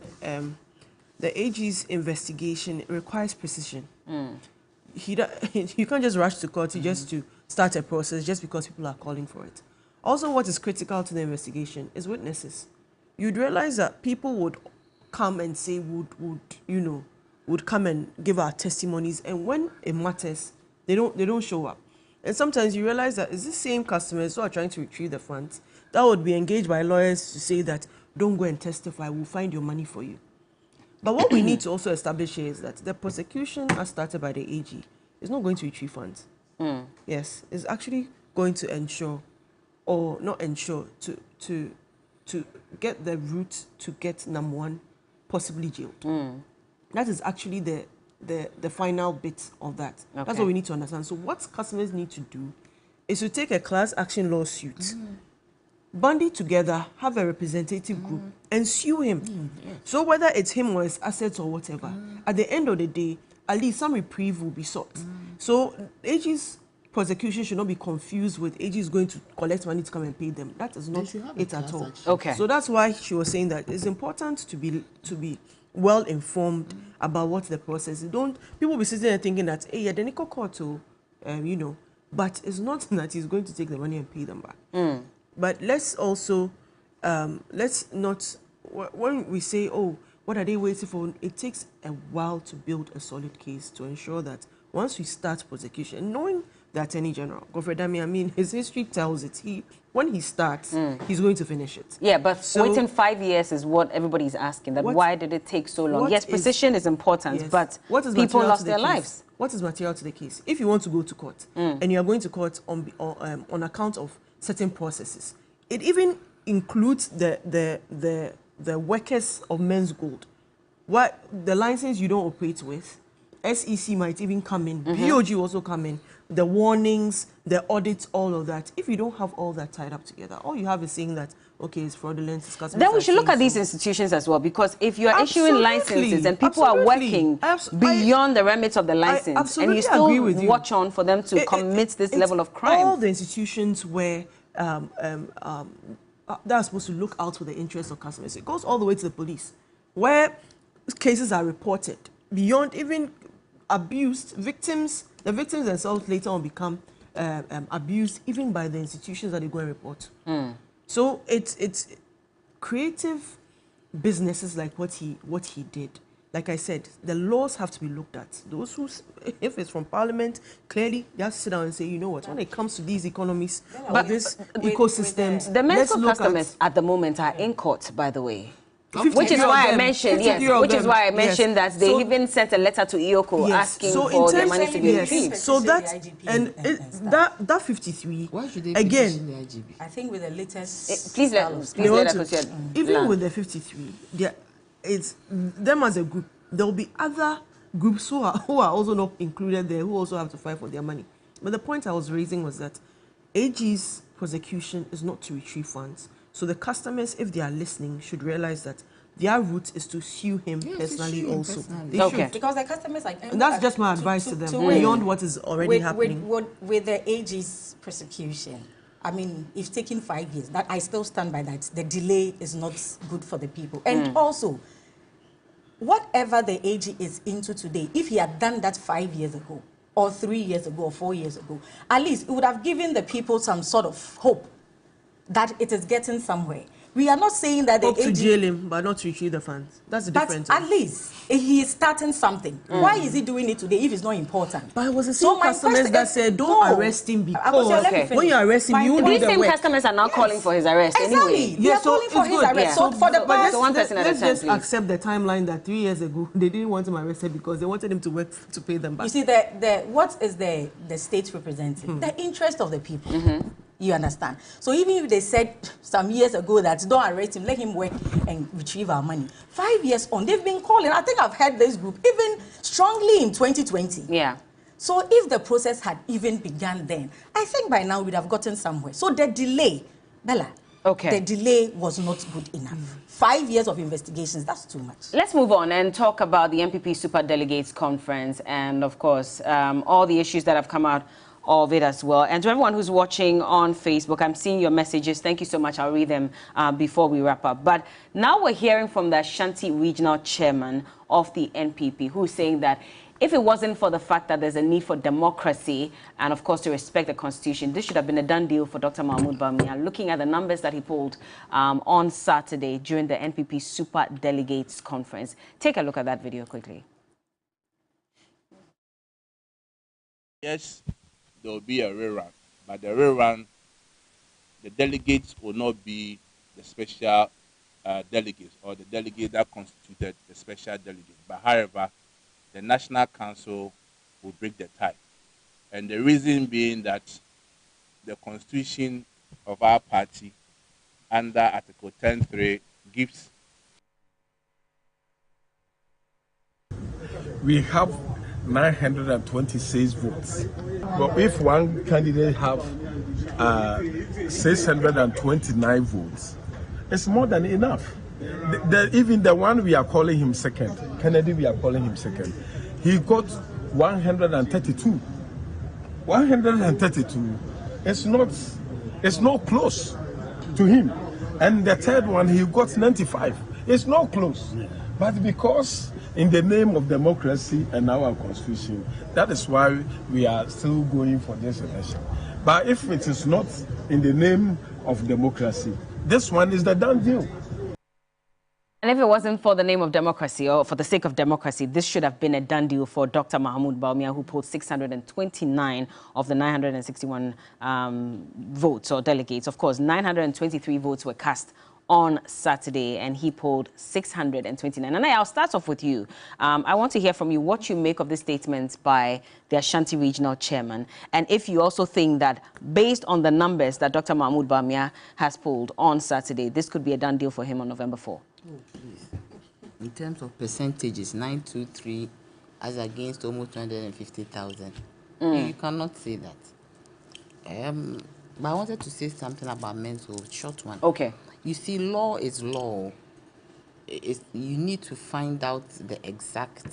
the AG's investigation requires precision. You can't just rush to court just to start a process just because people are calling for it. Also, what is critical to the investigation is witnesses. You'd realize that people would come and say, would come and give our testimonies, and when it matters, they don't show up. And sometimes you realize that it's the same customers who are trying to retrieve the funds that would be engaged by lawyers to say that don't go and testify, we'll find your money for you. But what we need to also establish here is that the prosecution as started by the AG is not going to retrieve funds. Yes, it's actually going to ensure, or not ensure, to get the route to get number one possibly jailed. That is actually the final bit of that. Okay. That's what we need to understand. So what customers need to do is to take a class action lawsuit, band it together, have a representative group, and sue him. So whether it's him or his assets or whatever, at the end of the day, at least some reprieve will be sought. So AG's prosecution should not be confused with AG is going to collect money to come and pay them. That is not it at all. Okay. So that's why she was saying that it's important to be well informed about what the process is. People be sitting there thinking that, hey, yeah, the Nico court, but it's not that he's going to take the money and pay them back. But let's also, let's not, when we say, oh, what are they waiting for? It takes a while to build a solid case to ensure that once we start prosecution, knowing the Attorney General, Godfrey Dami, I mean, his history tells it. When he starts, he's going to finish it. Yeah, but so, waiting 5 years is what everybody's asking. That why did it take so long? Yes, precision is important, yes, but people lost their lives. What is material to the case? If you want to go to court and you are going to court on account of certain processes, it even includes the workers of Men's Gold. What the license you don't operate with, SEC might even come in, POG also come in, the warnings, the audits, all of that. If you don't have all that tied up together, all you have is saying that, okay, it's fraudulent, it's customers. Then we should look at these institutions as well, because if you are issuing licenses and people are working beyond the remit of the license, and you still watch on for them to commit this level of crime. All the institutions where they're supposed to look out for the interests of customers. It goes all the way to the police, where cases are reported beyond even abused victims. The victims themselves later on become abused even by the institutions that they go and report. So it's creative businesses like what he did. Like I said, the laws have to be looked at. Those who, if it's from Parliament, clearly they have to sit down and say, you know what, when it comes to these economies, but these ecosystems, the mental customers at the moment are in court, by the way. Which is why I mentioned, that they even sent a letter to IOCO asking for their money to be retrieved. So that 53. Why should they again? The IGP? I think with the latest. Please let us even with the 53, it's them as a group. There will be other groups who are also not included there, who also have to fight for their money. But the point I was raising was that AG's prosecution is not to retrieve funds. So the customers, if they are listening, should realize that their route is to sue him personally also. They should. Because the customers are... And that's just my advice to them, beyond what is already happening. With the AG's prosecution, I mean, if taking 5 years, that I still stand by that. The delay is not good for the people. And also, whatever the AG is into today, if he had done that 5 years ago, or 3 years ago, or 4 years ago, at least it would have given the people some sort of hope that it is getting somewhere. We are not saying that the AG... to jail him, but not to retrieve the funds. That's the difference. But at least he is starting something. Why is he doing it today if it's not important? But it was the same customers that said, don't arrest him because when you arrest him, you will do the work. These same customers are now calling for his arrest anyway. They are calling for his arrest. So for the past... one person at a time, let's just accept the timeline that 3 years ago, they didn't want him arrested because they wanted him to work to pay them back. You see, what is the state representing? The interest of the people. You understand? So even if they said some years ago that don't arrest him, let him work and retrieve our money. 5 years on, they've been calling. I think I've heard this group even strongly in 2020. Yeah. So if the process had even begun then, I think by now we'd have gotten somewhere. So the delay, Bella, the delay was not good enough. 5 years of investigations, that's too much. Let's move on and talk about the MPP Super Delegates Conference and, of course, all the issues that have come out of it as well. And to everyone who's watching on Facebook, I'm seeing your messages. Thank you so much. I'll read them before we wrap up. But now we're hearing from the Ashanti Regional Chairman of the NPP, who's saying that if it wasn't for the fact that there's a need for democracy and, of course, to respect the Constitution, this should have been a done deal for Dr. Mahmoud Bawumia. Looking at the numbers that he pulled on Saturday during the NPP Super Delegates Conference. Take a look at that video quickly. Yes, there will be a rerun, but the rerun, the delegates will not be the special delegates or the delegate that constituted the special delegate. But however, the National Council will break the tie. And the reason being that the constitution of our party under Article 10.3 gives. We have 926 votes. But if one candidate have 629 votes, it's more than enough. Even the one we are calling him second, Kennedy, we are calling him second, he got 132. 132 it's not close to him. And the third one, he got 95. It's not close. But because in the name of democracy and our constitution, that is why we are still going for this election. But if it is not in the name of democracy, this one is the done deal. And if it wasn't for the name of democracy or for the sake of democracy, this should have been a done deal for Dr. Mahmoud Bawumia, who pulled 629 of the 961 votes or delegates. Of course, 923 votes were cast on Saturday, and he pulled 629. And I'll start off with you. I want to hear from you what you make of this statement by the Ashanti Regional Chairman, and if you also think that, based on the numbers that Dr. Mahmoud Bawumia has pulled on Saturday, this could be a done deal for him on November 4. Oh, please. In terms of percentages, 923 as against almost 250,000. You cannot say that. But I wanted to say something about mental, short one. Okay. You see, law is law. You need to find out the exact,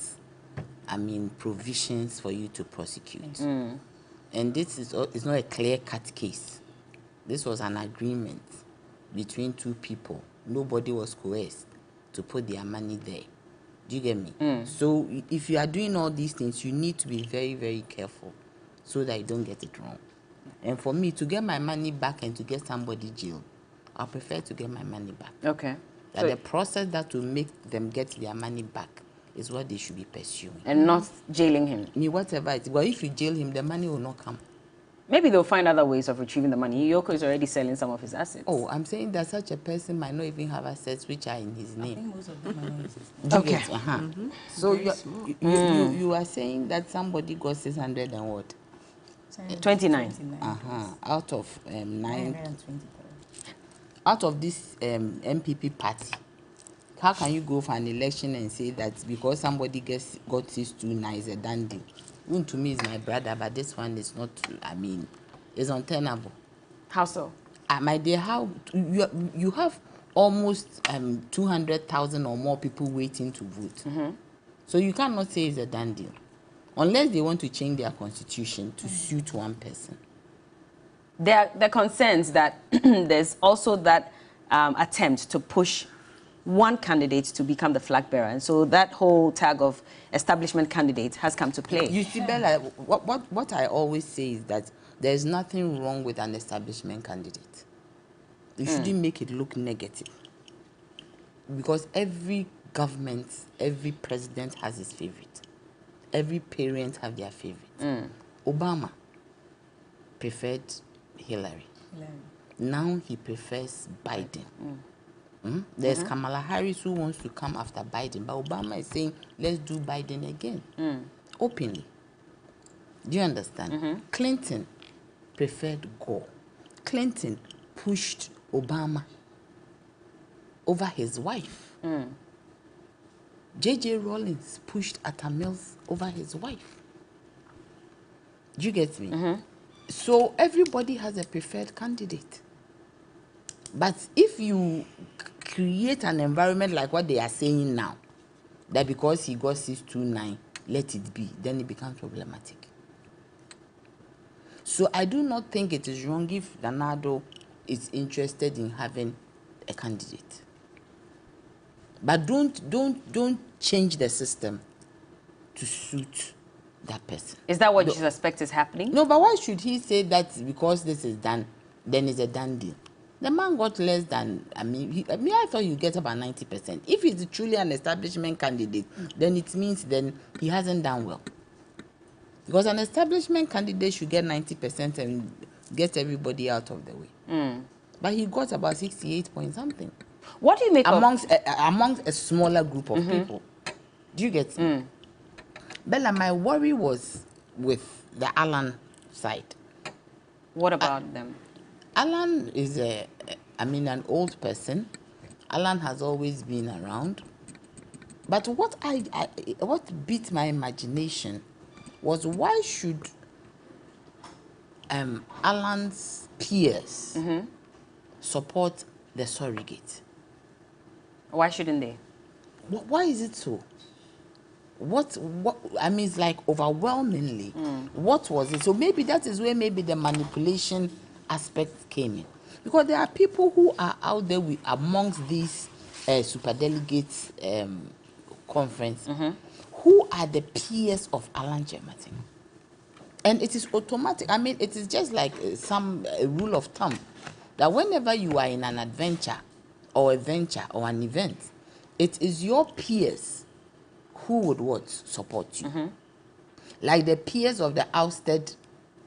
provisions for you to prosecute. And this is not a clear-cut case. This was an agreement between two people. Nobody was coerced to put their money there. Do you get me? So if you are doing all these things, you need to be very, very careful so that you don't get it wrong. And for me, to get my money back and to get somebody jailed, I prefer to get my money back. Okay. That so the process that will make them get their money back is what they should be pursuing. And not jailing him. Whatever it is. But if you jail him, the money will not come. Maybe they'll find other ways of retrieving the money. Yoko is already selling some of his assets. Oh, I'm saying that such a person might not even have assets which are in his name. I think most of them are not existing. Okay. So you are saying that somebody got 600 and what? 29. Out of 923. Out of this MPP party, how can you go for an election and say that because somebody got 629 is a done deal? Even to me is my brother, but this one is not. It's untenable. How so? My dear, how you have almost 200,000 or more people waiting to vote. So you cannot say it's a done deal, unless they want to change their constitution to suit one person. There are concerns that there's also that attempt to push one candidate to become the flag bearer, and so that whole tag of establishment candidate has come to play. You see, Bella, what I always say is that there's nothing wrong with an establishment candidate. You shouldn't make it look negative, because every government, every president has his favorite. Every parent have their favorite. Obama preferred Hillary. Now he prefers Biden. There's Kamala Harris who wants to come after Biden, but Obama is saying, let's do Biden again, openly. Do you understand? Clinton preferred Gore. Clinton pushed Obama over his wife. J.J. Rawlings pushed Atta Mills over his wife. Do you get me? So everybody has a preferred candidate. But if you create an environment like what they are saying now, that because he got 629, let it be, then it becomes problematic. So I do not think it is wrong if Nana Addo is interested in having a candidate. But don't change the system to suit that person. Is that what you suspect is happening? No, but why should he say that because this is done, then it's a done deal? The man got less than, I thought you get about 90%. If he's truly an establishment candidate, then it means then he hasn't done well. Because an establishment candidate should get 90% and get everybody out of the way. But he got about 68 point something. What do you make amongst a smaller group of people? Do you get me? Bella, my worry was with the Alan side. What about them? Alan is an old person. Alan has always been around. But what beat my imagination was why should Alan's peers support the surrogate? Why shouldn't they? Why is it so? What it's like overwhelmingly. What was it? So maybe that is where maybe the manipulation aspect came in. Because there are people who are out there amongst these superdelegates conference who are the peers of Alan Kyerematen. And it is automatic. It is just like some rule of thumb that whenever you are in an adventure or a venture or an event, it is your peers who would support you. Like the peers of the ousted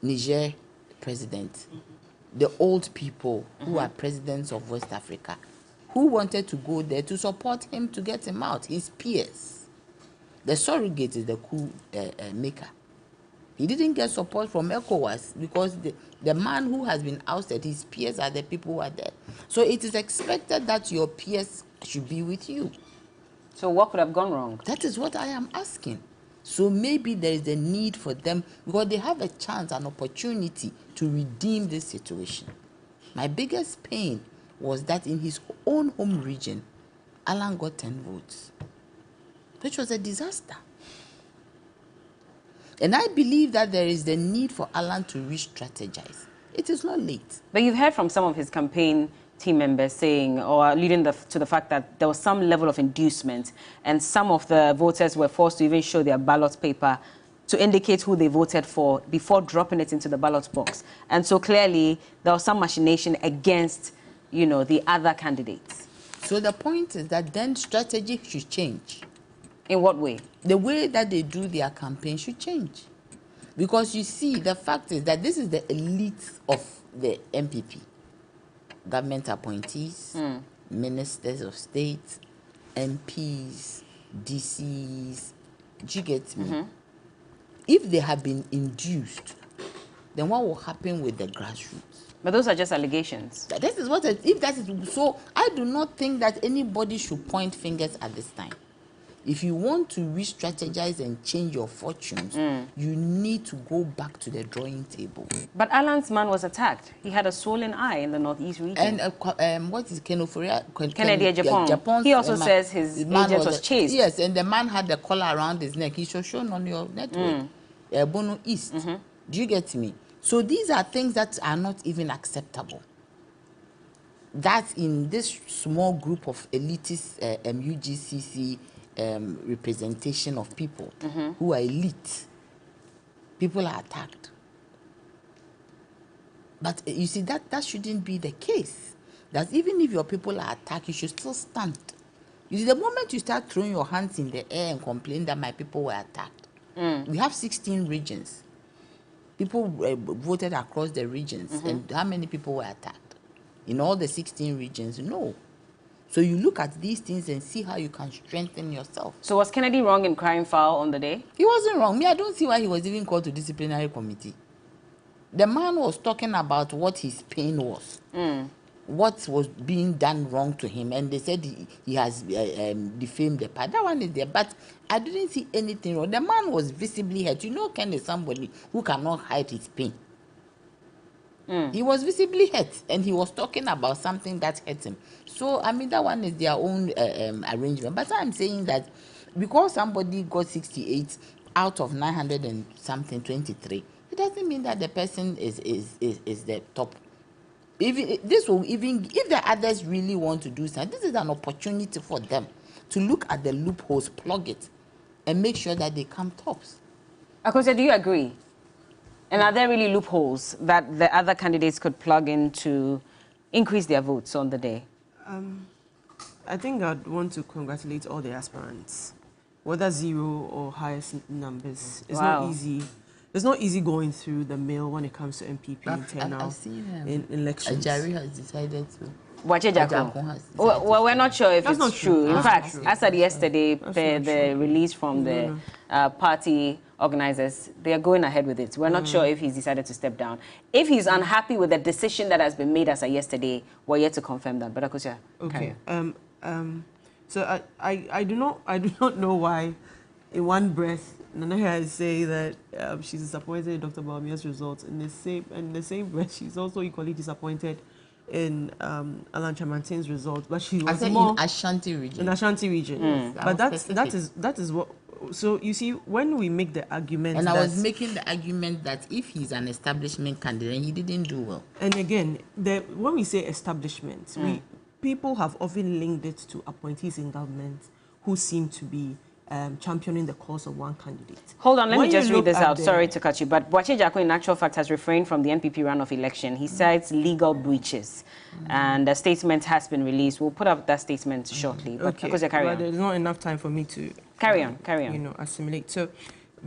Niger president, the old people who are presidents of West Africa, who wanted to go there to support him to get him out, his peers. The surrogate is the coup maker. He didn't get support from ECOWAS because the man who has been ousted, his peers are the people who are there. So it is expected that your peers should be with you. So what could have gone wrong? That is what I am asking. So maybe there is a need for them because they have a chance, an opportunity to redeem this situation. My biggest pain was that in his own home region, Alan got 10 votes, which was a disaster. And I believe that there is the need for Alan to re-strategize. It is not late. But you've heard from some of his campaign team members saying, or alluding to the fact that there was some level of inducement, and some of the voters were forced to even show their ballot paper to indicate who they voted for before dropping it into the ballot box. And so clearly there was some machination against, the other candidates. So the point is that then strategy should change. In what way? The way that they do their campaign should change. Because you see, the fact is that this is the elite of the MPP. Government appointees, ministers of state, MPs, DCs. Do you get me? If they have been induced, then what will happen with the grassroots? But those are just allegations. This is what, if that is so, I do not think that anybody should point fingers at this time. If you want to re-strategize and change your fortunes, you need to go back to the drawing table. But Alan's man was attacked. He had a swollen eye in the northeast region. And what is Kennedy Japan? He also says his agent was chased. Yes, and the man had the collar around his neck. He was shown on your network. Bono East. Do you get me? So these are things that are not even acceptable. That in this small group of elitist UGCC representation of people who are elite, people are attacked. But you see, that shouldn't be the case. That even if your people are attacked, you should still stand. You see, the moment you start throwing your hands in the air and complain that my people were attacked, we have 16 regions. People voted across the regions, and how many people were attacked? In all the 16 regions, no. So you look at these things and see how you can strengthen yourself. So was Kennedy wrong in crying foul on the day? He wasn't wrong. I don't see why he was even called to disciplinary committee. The man was talking about what his pain was, what was being done wrong to him, and they said he has defamed the party. That one is there, but I didn't see anything wrong. The man was visibly hurt. Ken is somebody who cannot hide his pain. He was visibly hurt, and he was talking about something that hurt him. So, that one is their own arrangement. But I'm saying that because somebody got 68 out of 900 and something, 23, it doesn't mean that the person is the top. This will even, if the others really want to do something, this is an opportunity for them to look at the loopholes, plug it, and make sure that they come tops. Akosua, do you agree? And are there really loopholes that the other candidates could plug in to increase their votes on the day? I think I'd want to congratulate all the aspirants, whether zero or highest numbers. It's not easy. It's not easy going through the mill when it comes to MPP and turnout in elections. Ajari has decided to. Well, we're not sure if That's it's not true. true. In fact, I said yesterday, the release from the party organizers, they are going ahead with it. We're not sure if he's decided to step down. If he's unhappy with the decision that has been made as of yesterday, we're yet to confirm that. But Akosua, okay. So I do not know why, in one breath, Nana has say that she's disappointed in Dr. Bawumia's results. In the same breath, she's also equally disappointed in Alan Chamantin's results. But she was more in Ashanti region. In Ashanti region, but that is what. So you see, when we make the argument, and I was making the argument that if he's an establishment candidate, he didn't do well. And again, when we say establishment, people have often linked it to appointees in government who seem to be championing the cause of one candidate. Hold on, let me just read this out. Sorry to cut you, but Boakye Agyarko, in actual fact, has refrained from the NPP runoff election. He cites legal breaches, and a statement has been released. We'll put up that statement shortly. But okay, carry on. There's not enough time for me to carry on. You know, assimilate. So,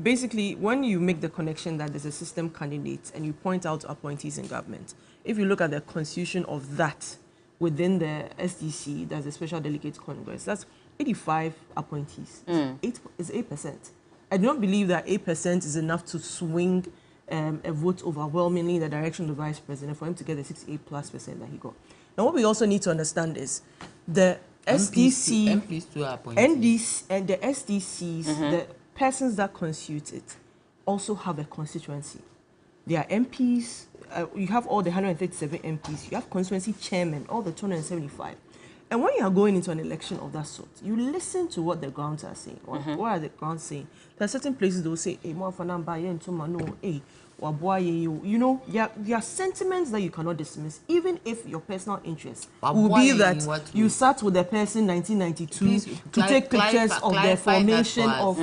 basically, when you make the connection that there's a system candidate and you point out appointees in government, if you look at the constitution of that within the SDC, that's the Special Delegates Congress, that's 85 appointees. 8%. I do not believe that 8% is enough to swing a vote overwhelmingly in the direction of the vice president for him to get the 68+% that he got. Now, what we also need to understand is the SDC, NDC, and the SDCs, the persons that constitute it, also have a constituency. They are MPs. You have all the 137 MPs. You have constituency chairmen, all the 275. And when you are going into an election of that sort, you listen to what the grounds are saying. What are the grounds saying? There are certain places they will say, hey, you know, there are sentiments that you cannot dismiss, even if your personal interest will be that you sat with the person in 1992 to take pictures of the formation of...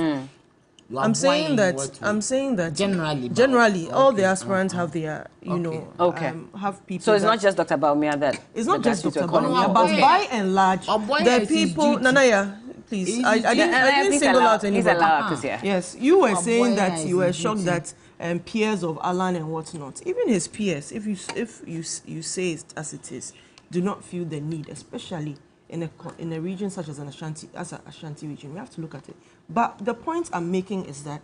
I'm saying that generally all the aspirants have their, have people. So it's not just Dr. Bawumia that. It's not just Dr. Bawumia, but by and large, the people. Nanaya, please, I didn't single out anybody. Yes, you were saying that you were shocked that peers of Alan and whatnot, even his peers, if you say it as it is, do not feel the need, especially in a region such as Ashanti region. We have to look at it. But the point I'm making is that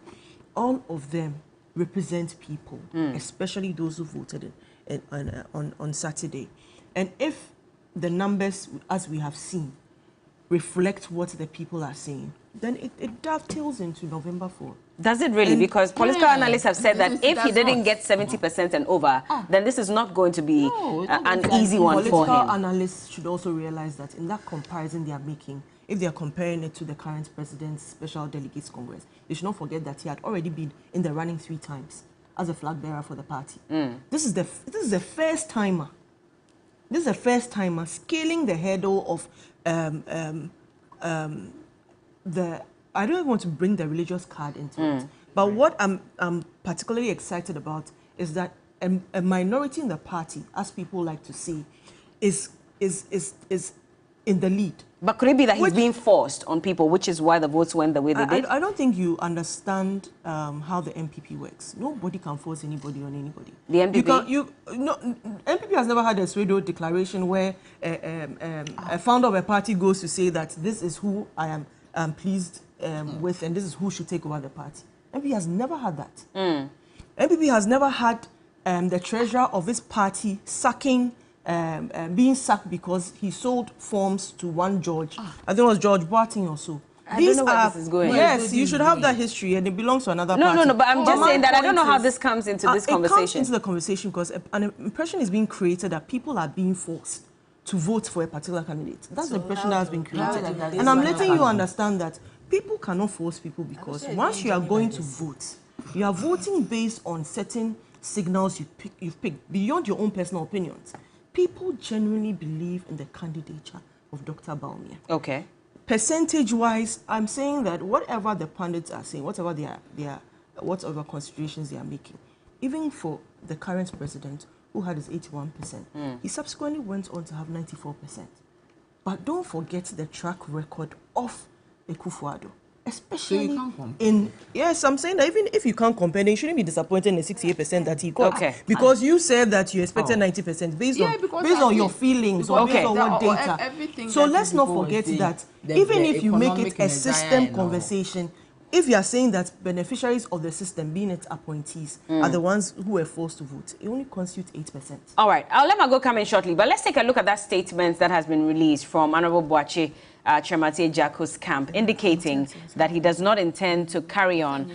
all of them represent people, especially those who voted on Saturday. And if the numbers, as we have seen, reflect what the people are saying, then it dovetails into November 4. Does it really? Because political analysts have said that if he didn't get 70% and over, then this is not going to be an easy one for him. Political analysts should also realize that in that comparison they are making, if they are comparing it to the current president's Special Delegates Congress, they should not forget that he had already been in the running 3 times as a flag bearer for the party. This is the first timer. This is the first timer scaling the hurdle of I don't even want to bring the religious card into it. But what I'm particularly excited about is that a minority in the party, as people like to say, is in the lead. But could it be that he's being forced on people, which is why the votes went the way they did? I don't think you understand how the MPP works. Nobody can force anybody on anybody. The MPP? MPP has never had a pseudo declaration where a founder of a party goes to say that this is who I am pleased with and this is who should take over the party. MPP has never had that. MPP has never had the treasurer of his party being sacked because he sold forms to one George. I think it was George Boateng or so. I don't know where this is going. Yes, you should have that history, and it belongs to another party. No, but I'm just saying that I don't know how this comes into this conversation. It comes into the conversation because an impression is being created that people are being forced to vote for a particular candidate. That's the impression that has been created. And I'm letting you understand that people cannot force people because once you are going to vote, You are voting based on certain signals you've picked beyond your own personal opinions. People genuinely believe in the candidature of Dr. Bawumia. Okay. Percentage-wise, I'm saying that whatever the pundits are saying, whatever considerations they are making, even for the current president, who had his 81%, he subsequently went on to have 94%. But don't forget the track record of Akufo-Addo. Especially yes, I'm saying that even if you can't compare, then you shouldn't be disappointed in the 68% that he got. Okay. Because you said that you expected 90% based on your feelings or based on what data. So let's not forget that even if you make it a system conversation, if you are saying that beneficiaries of the system, being its appointees, are the ones who were forced to vote, it only constitutes 8%. All right, I'll let Margo come in shortly, but let's take a look at that statement that has been released from Honorable Boakye Kyerematen Dzako's camp, indicating that he does not intend to carry on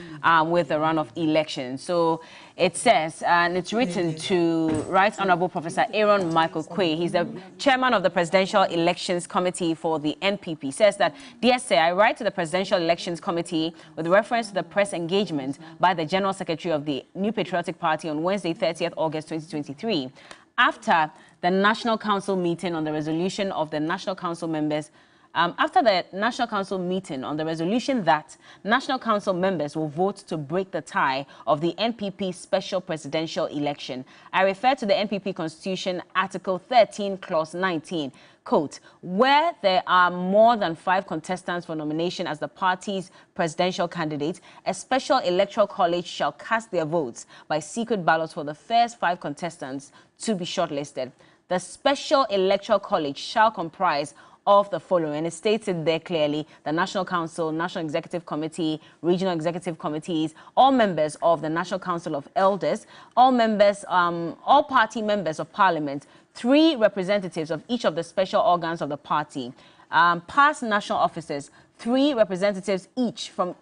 with the runoff election. So it says, and it's written to Right Honorable Professor Aaron Michael Quay. He's the chairman of the Presidential Elections Committee for the NPP. Says that, dear sir, I write to the Presidential Elections Committee with reference to the press engagement by the General Secretary of the New Patriotic Party on Wednesday, 30th August 2023. After the National Council meeting on the resolution of the National Council members, after the National Council meeting on the resolution that National Council members will vote to break the tie of the NPP special presidential election, I refer to the NPP Constitution Article 13, Clause 19, quote, where there are more than 5 contestants for nomination as the party's presidential candidate, a special electoral college shall cast their votes by secret ballots for the first 5 contestants to be shortlisted. The special electoral college shall comprise of the following, and it states it there clearly: the National Council, National Executive Committee, Regional Executive Committees, all members of the National Council of Elders, all members, all party members of Parliament, 3 representatives of each of the special organs of the party, past national officers, 3 representatives each from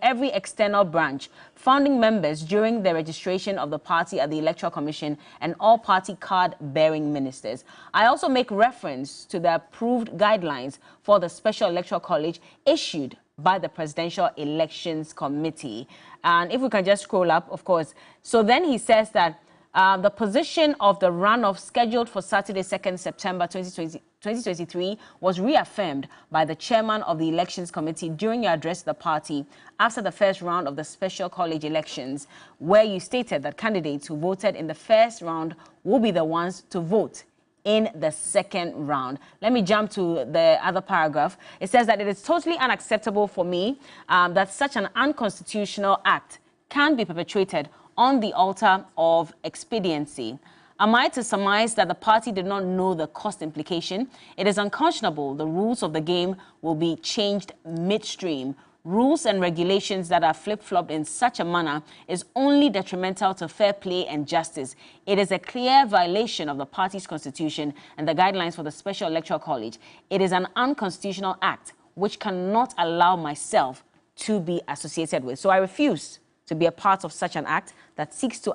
every external branch, founding members during the registration of the party at the Electoral Commission, and all party card-bearing ministers. I also make reference to the approved guidelines for the Special Electoral College issued by the Presidential Elections Committee. And if we can just scroll up, of course. So then he says that the position of the runoff scheduled for Saturday, 2nd September 2023 was reaffirmed by the chairman of the Elections Committee during your address to the party after the first round of the special college elections, where you stated that candidates who voted in the first round will be the ones to vote in the second round. Let me jump to the other paragraph. It says that it is totally unacceptable for me that such an unconstitutional act can be perpetrated on the altar of expediency. Am I to surmise that the party did not know the cost implication? It is unconscionable the rules of the game will be changed midstream. Rules and regulations that are flip-flopped in such a manner is only detrimental to fair play and justice. It is a clear violation of the party's constitution and the guidelines for the Special Electoral College. It is an unconstitutional act which cannot allow myself to be associated with. So I refuse to be a part of such an act that seeks to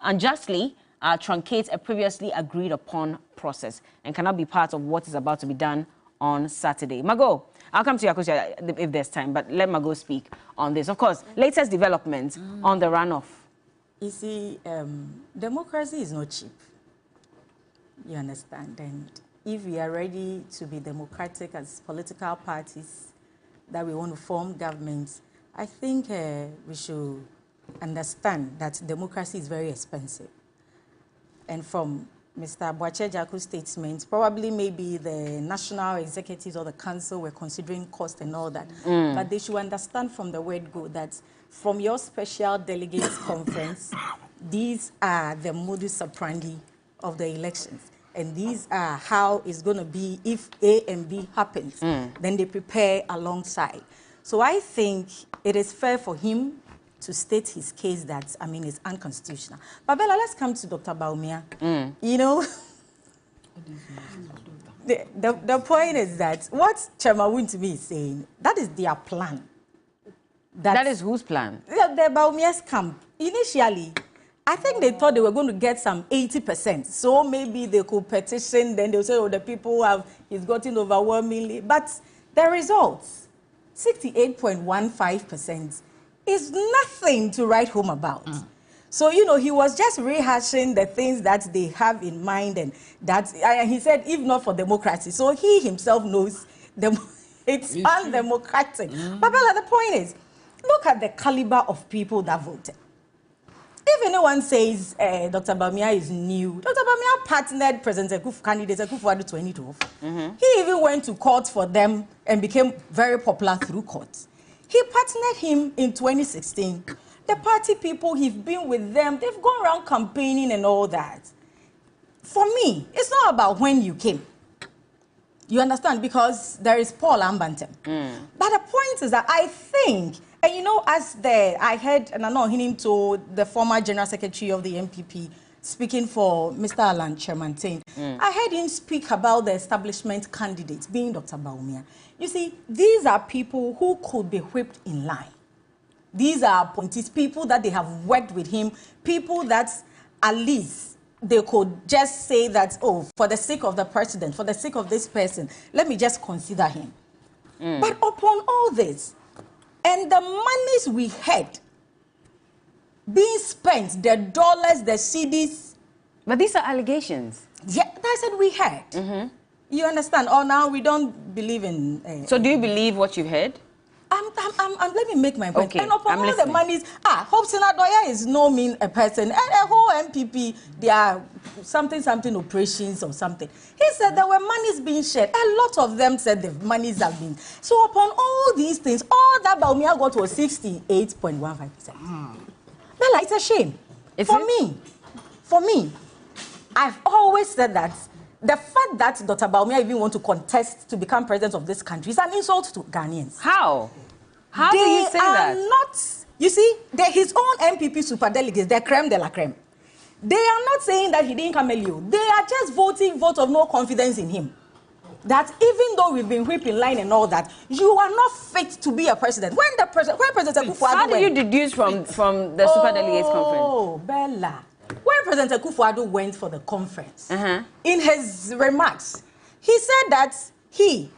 unjustly truncate a previously agreed upon process and cannot be part of what is about to be done on Saturday. Margo, I'll come to you if there's time, but let Margo speak on this. Of course, latest developments on the runoff. You see, democracy is not cheap. You understand? And if we are ready to be democratic as political parties, that we want to form governments, I think we should understand that democracy is very expensive. And from Mr. Boakye Dzako's statement, probably maybe the national executives or the council were considering cost and all that. But they should understand from the word go that from your special delegates conference, these are the modus operandi of the elections. And these are how it's going to be if A and B happens. Then they prepare alongside. So I think it is fair for him to state his case that, I mean, it's unconstitutional. But Bella, let's come to Dr. Bawumia. You know, the point is that what Chairman Wontumi is saying, that is their plan. That is whose plan? The Bawumia's camp. Initially, I think they thought they were going to get some 80%. So maybe they could petition, then they'll say, oh, the people he's gotten overwhelmingly. But the results, 68.15%. is nothing to write home about. So, you know, he was just rehashing the things that they have in mind, and that he said, if not for democracy. So he himself knows it's undemocratic. But Bella, the point is, look at the caliber of people that voted. If anyone says Dr. Bawumia is new, Dr. Bawumia partnered President candidate Akufo-Addo 2012. He even went to court for them and became very popular through court. He partnered him in 2016. The party people, he's been with them. They've gone around campaigning and all that. For me, it's not about when you came. You understand? Because there is Paul Ambantem. But the point is that I think, and you know, I heard, and I know him to the former General Secretary of the MPP speaking for Mr. Alan Chermantain. I heard him speak about the establishment candidates being Dr. Bawumia. You see, these are people who could be whipped in line. These are appointees, people that they have worked with him, people that at least they could just say that, oh, for the sake of the president, for the sake of this person, let me just consider him. But upon all this, and the monies we had being spent, the dollars, the CDs. But these are allegations. Yeah, that's what we had. You understand? Or now we don't believe in... so do you believe what you've heard? Let me make my point. Okay, and upon all the monies, Hobson Adoya is no mean a person. And a whole MPP, they are something operations or something. He said there were monies being shared. A lot of them said the monies have been. So upon all these things, all that Bawumia got was 68.15%. Bella, it's a shame. For me, I've always said that the fact that Dr. Bawumia even want to contest to become president of this country is an insult to Ghanaians. How? How do you say that? They are not, you see, they're his own MPP superdelegates, they're creme de la creme. They are not saying that he didn't come earlier. They are just voting vote of no confidence in him. That even though we've been whipped in line and all that, you are not fit to be a president. When President Akufo-Addo How do you deduce from the superdelegates conference? Oh, Bella. When President Akufo-Addo went for the conference, in his remarks, he said that he,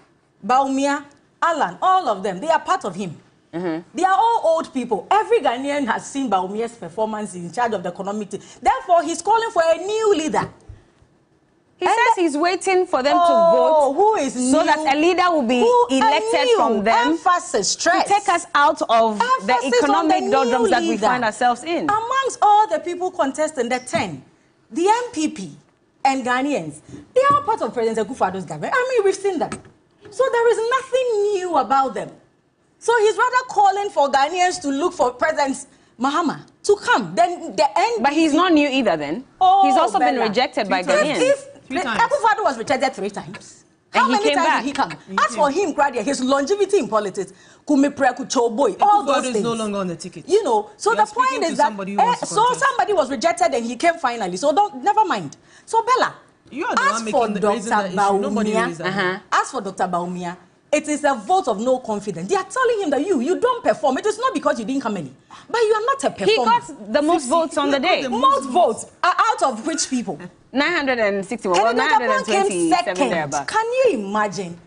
Bawumia, Alan, all of them, they are part of him. They are all old people. Every Ghanaian has seen Bawumia's performance in charge of the economic team. Therefore, he's calling for a new leader. He says he's waiting for them to vote who is so that a leader will be elected from them emphasis, stress. to take us out of the economic doldrums that we find ourselves in. Amongst all the people contesting, the 10, the MPP and Ghanaians, they are part of President Akufo-Addo's government. I mean, we've seen them. So there is nothing new about them. So he's rather calling for Ghanaians to look for President Mahama to come. Then the end. But he's not new either then. He's also been rejected by Ghanaians. Akufo-Addo was rejected 3 times. How many times did he come? As for him, his longevity in politics, all those things. Is no longer on the ticket. You know, so the point is that somebody was rejected and he came finally. So never mind. So Bella, you are the one making the reason the issue. Nobody raised that. As for Dr. Bawumia, it is a vote of no confidence. They are telling him that you don't perform. It is not because you didn't come in, but you are not a performer. He got the most votes on the day. Most votes are out of which people? 961. Well, 927 thereabout. Can you imagine?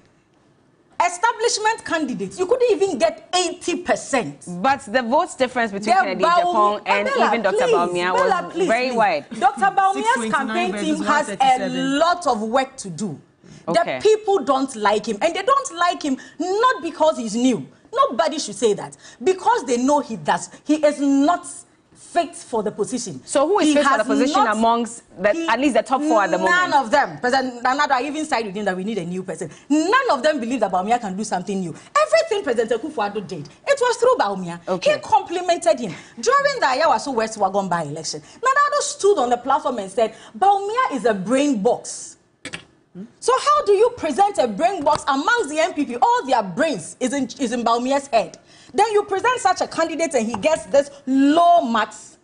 Establishment candidates, you couldn't even get 80%. But the votes difference between Kennedy Japong and even Dr. Bawumia was very wide. Dr. Bawumia's campaign team has a lot of work to do. Okay. The people don't like him, and they don't like him not because he's new. Nobody should say that. Because they know he is not fit for the position. So who is fit for the position amongst at least the top 4 at the moment? None of them. President Nana even sided with him that we need a new person. None of them believe that Bawumia can do something new. Everything President Akufo-Addo did, it was through Bawumia. Okay. He complimented him. During the Ayawaso West Wagon by-election, Nana stood on the platform and said, Bawumia is a brain box. So how do you present a brain box amongst the MPP? All their brains is in Bawumia's head. Then you present such a candidate and he gets this low marks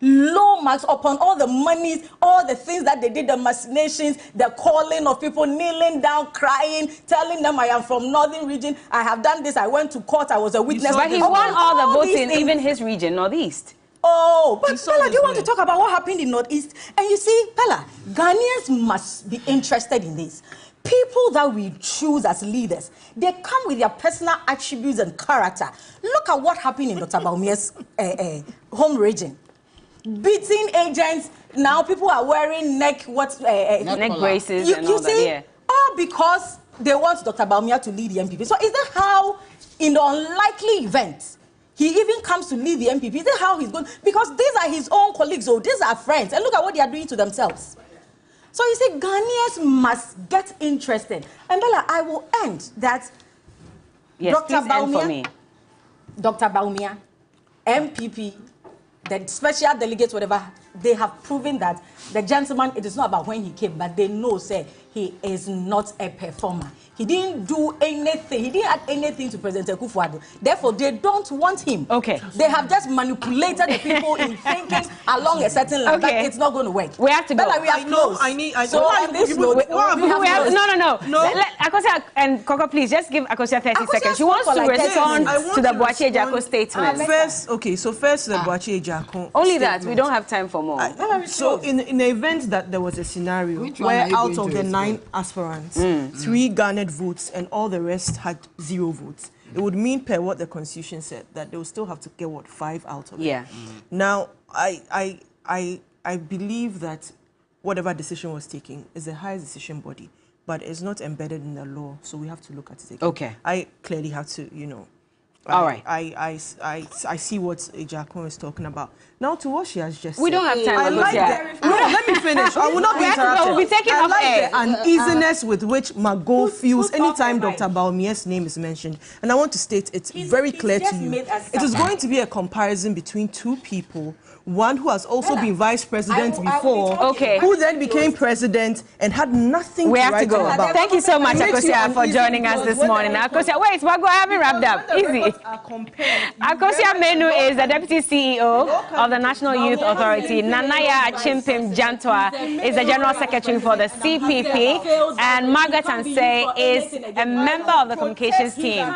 upon all the monies, all the things that they did, the machinations, the calling of people kneeling down, crying, telling them I am from Northern region, I have done this, I went to court, I was a witness. But he won all the votes in even his region, Northeast. Oh, but Bella, do you want to talk about what happened in Northeast? And you see, Bella, Ghanaians must be interested in this. people that we choose as leaders, they come with their personal attributes and character. Look at what happened in Dr. Bawumia's home region. Beating agents, now people are wearing neck braces and you all see, that, yeah. all because they want Dr. Bawumia to lead the MPP. So is that how, in the unlikely event, he even comes to lead the MPP? Is that how he's going? Because these are his own colleagues, so these are friends. And look at what they are doing to themselves. So you see, Ghanaians must get interested. And Bella, I will end that. Yes, Dr. Bawumia, for me. Dr. Bawumia, MPP, the special delegates, whatever, they have proven that the gentleman, it is not about when he came, but they know, say, he is not a performer. He didn't do anything. He didn't add anything to President Akufo-Addo. Therefore, they don't want him. Okay. They have just manipulated the people in thinking along a certain line that it's not going to work. We have to go. Bella, we are close. So on this note, no. Akosia and Coco, please just give Akosia 30 seconds. She wants to respond to the Boakye Ejiako statement. First, to the Boakye Ejiako Only that. We don't have time for more. So in the event that there was a scenario where out of the 9 aspirants, 3 garnered votes and all the rest had 0 votes, it would mean, per what the Constitution said, that they will still have to get 5 out of it. Yeah. Now, I believe that whatever decision was taken is the highest decision body, but it's not embedded in the law, so we have to look at it again. Okay. I clearly have to, All right. I see what Ejiako is talking about. Now, to what she has just said. We don't have time. I like that. No, let me finish. I will not be interrupted. We'll be taking off air. The uneasiness with which Margot feels anytime Dr. Bawumia's name is mentioned. And I want to state it very clear to you. It is going to be a comparison between 2 people. One who has also been vice president before, who then became president and had nothing to write about. Thank you so much, Akosia, for joining us this morning. Akosia, wait, Margot, I haven't wrapped up. Easy. Akosia Menu is the deputy CEO of the National Youth Authority. Nanaya Chimpim Jantwa is the general secretary for the CPP. And Margaret Ansay is a member of the communications team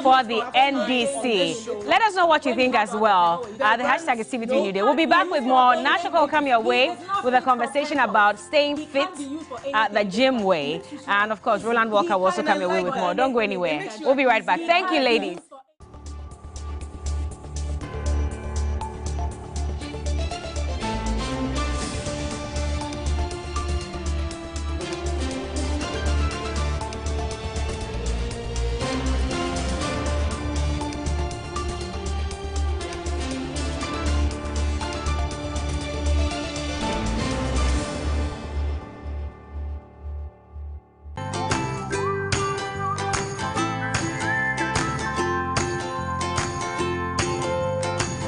for the NDC. Let us know what you think as well. The hashtag is TV3 New Day. We'll be back with more. Nashika will come your way with a conversation about staying fit the gym way. And of course, Roland Walker will also come your way with more. Don't go anywhere. We'll be right back. Thank you, ladies.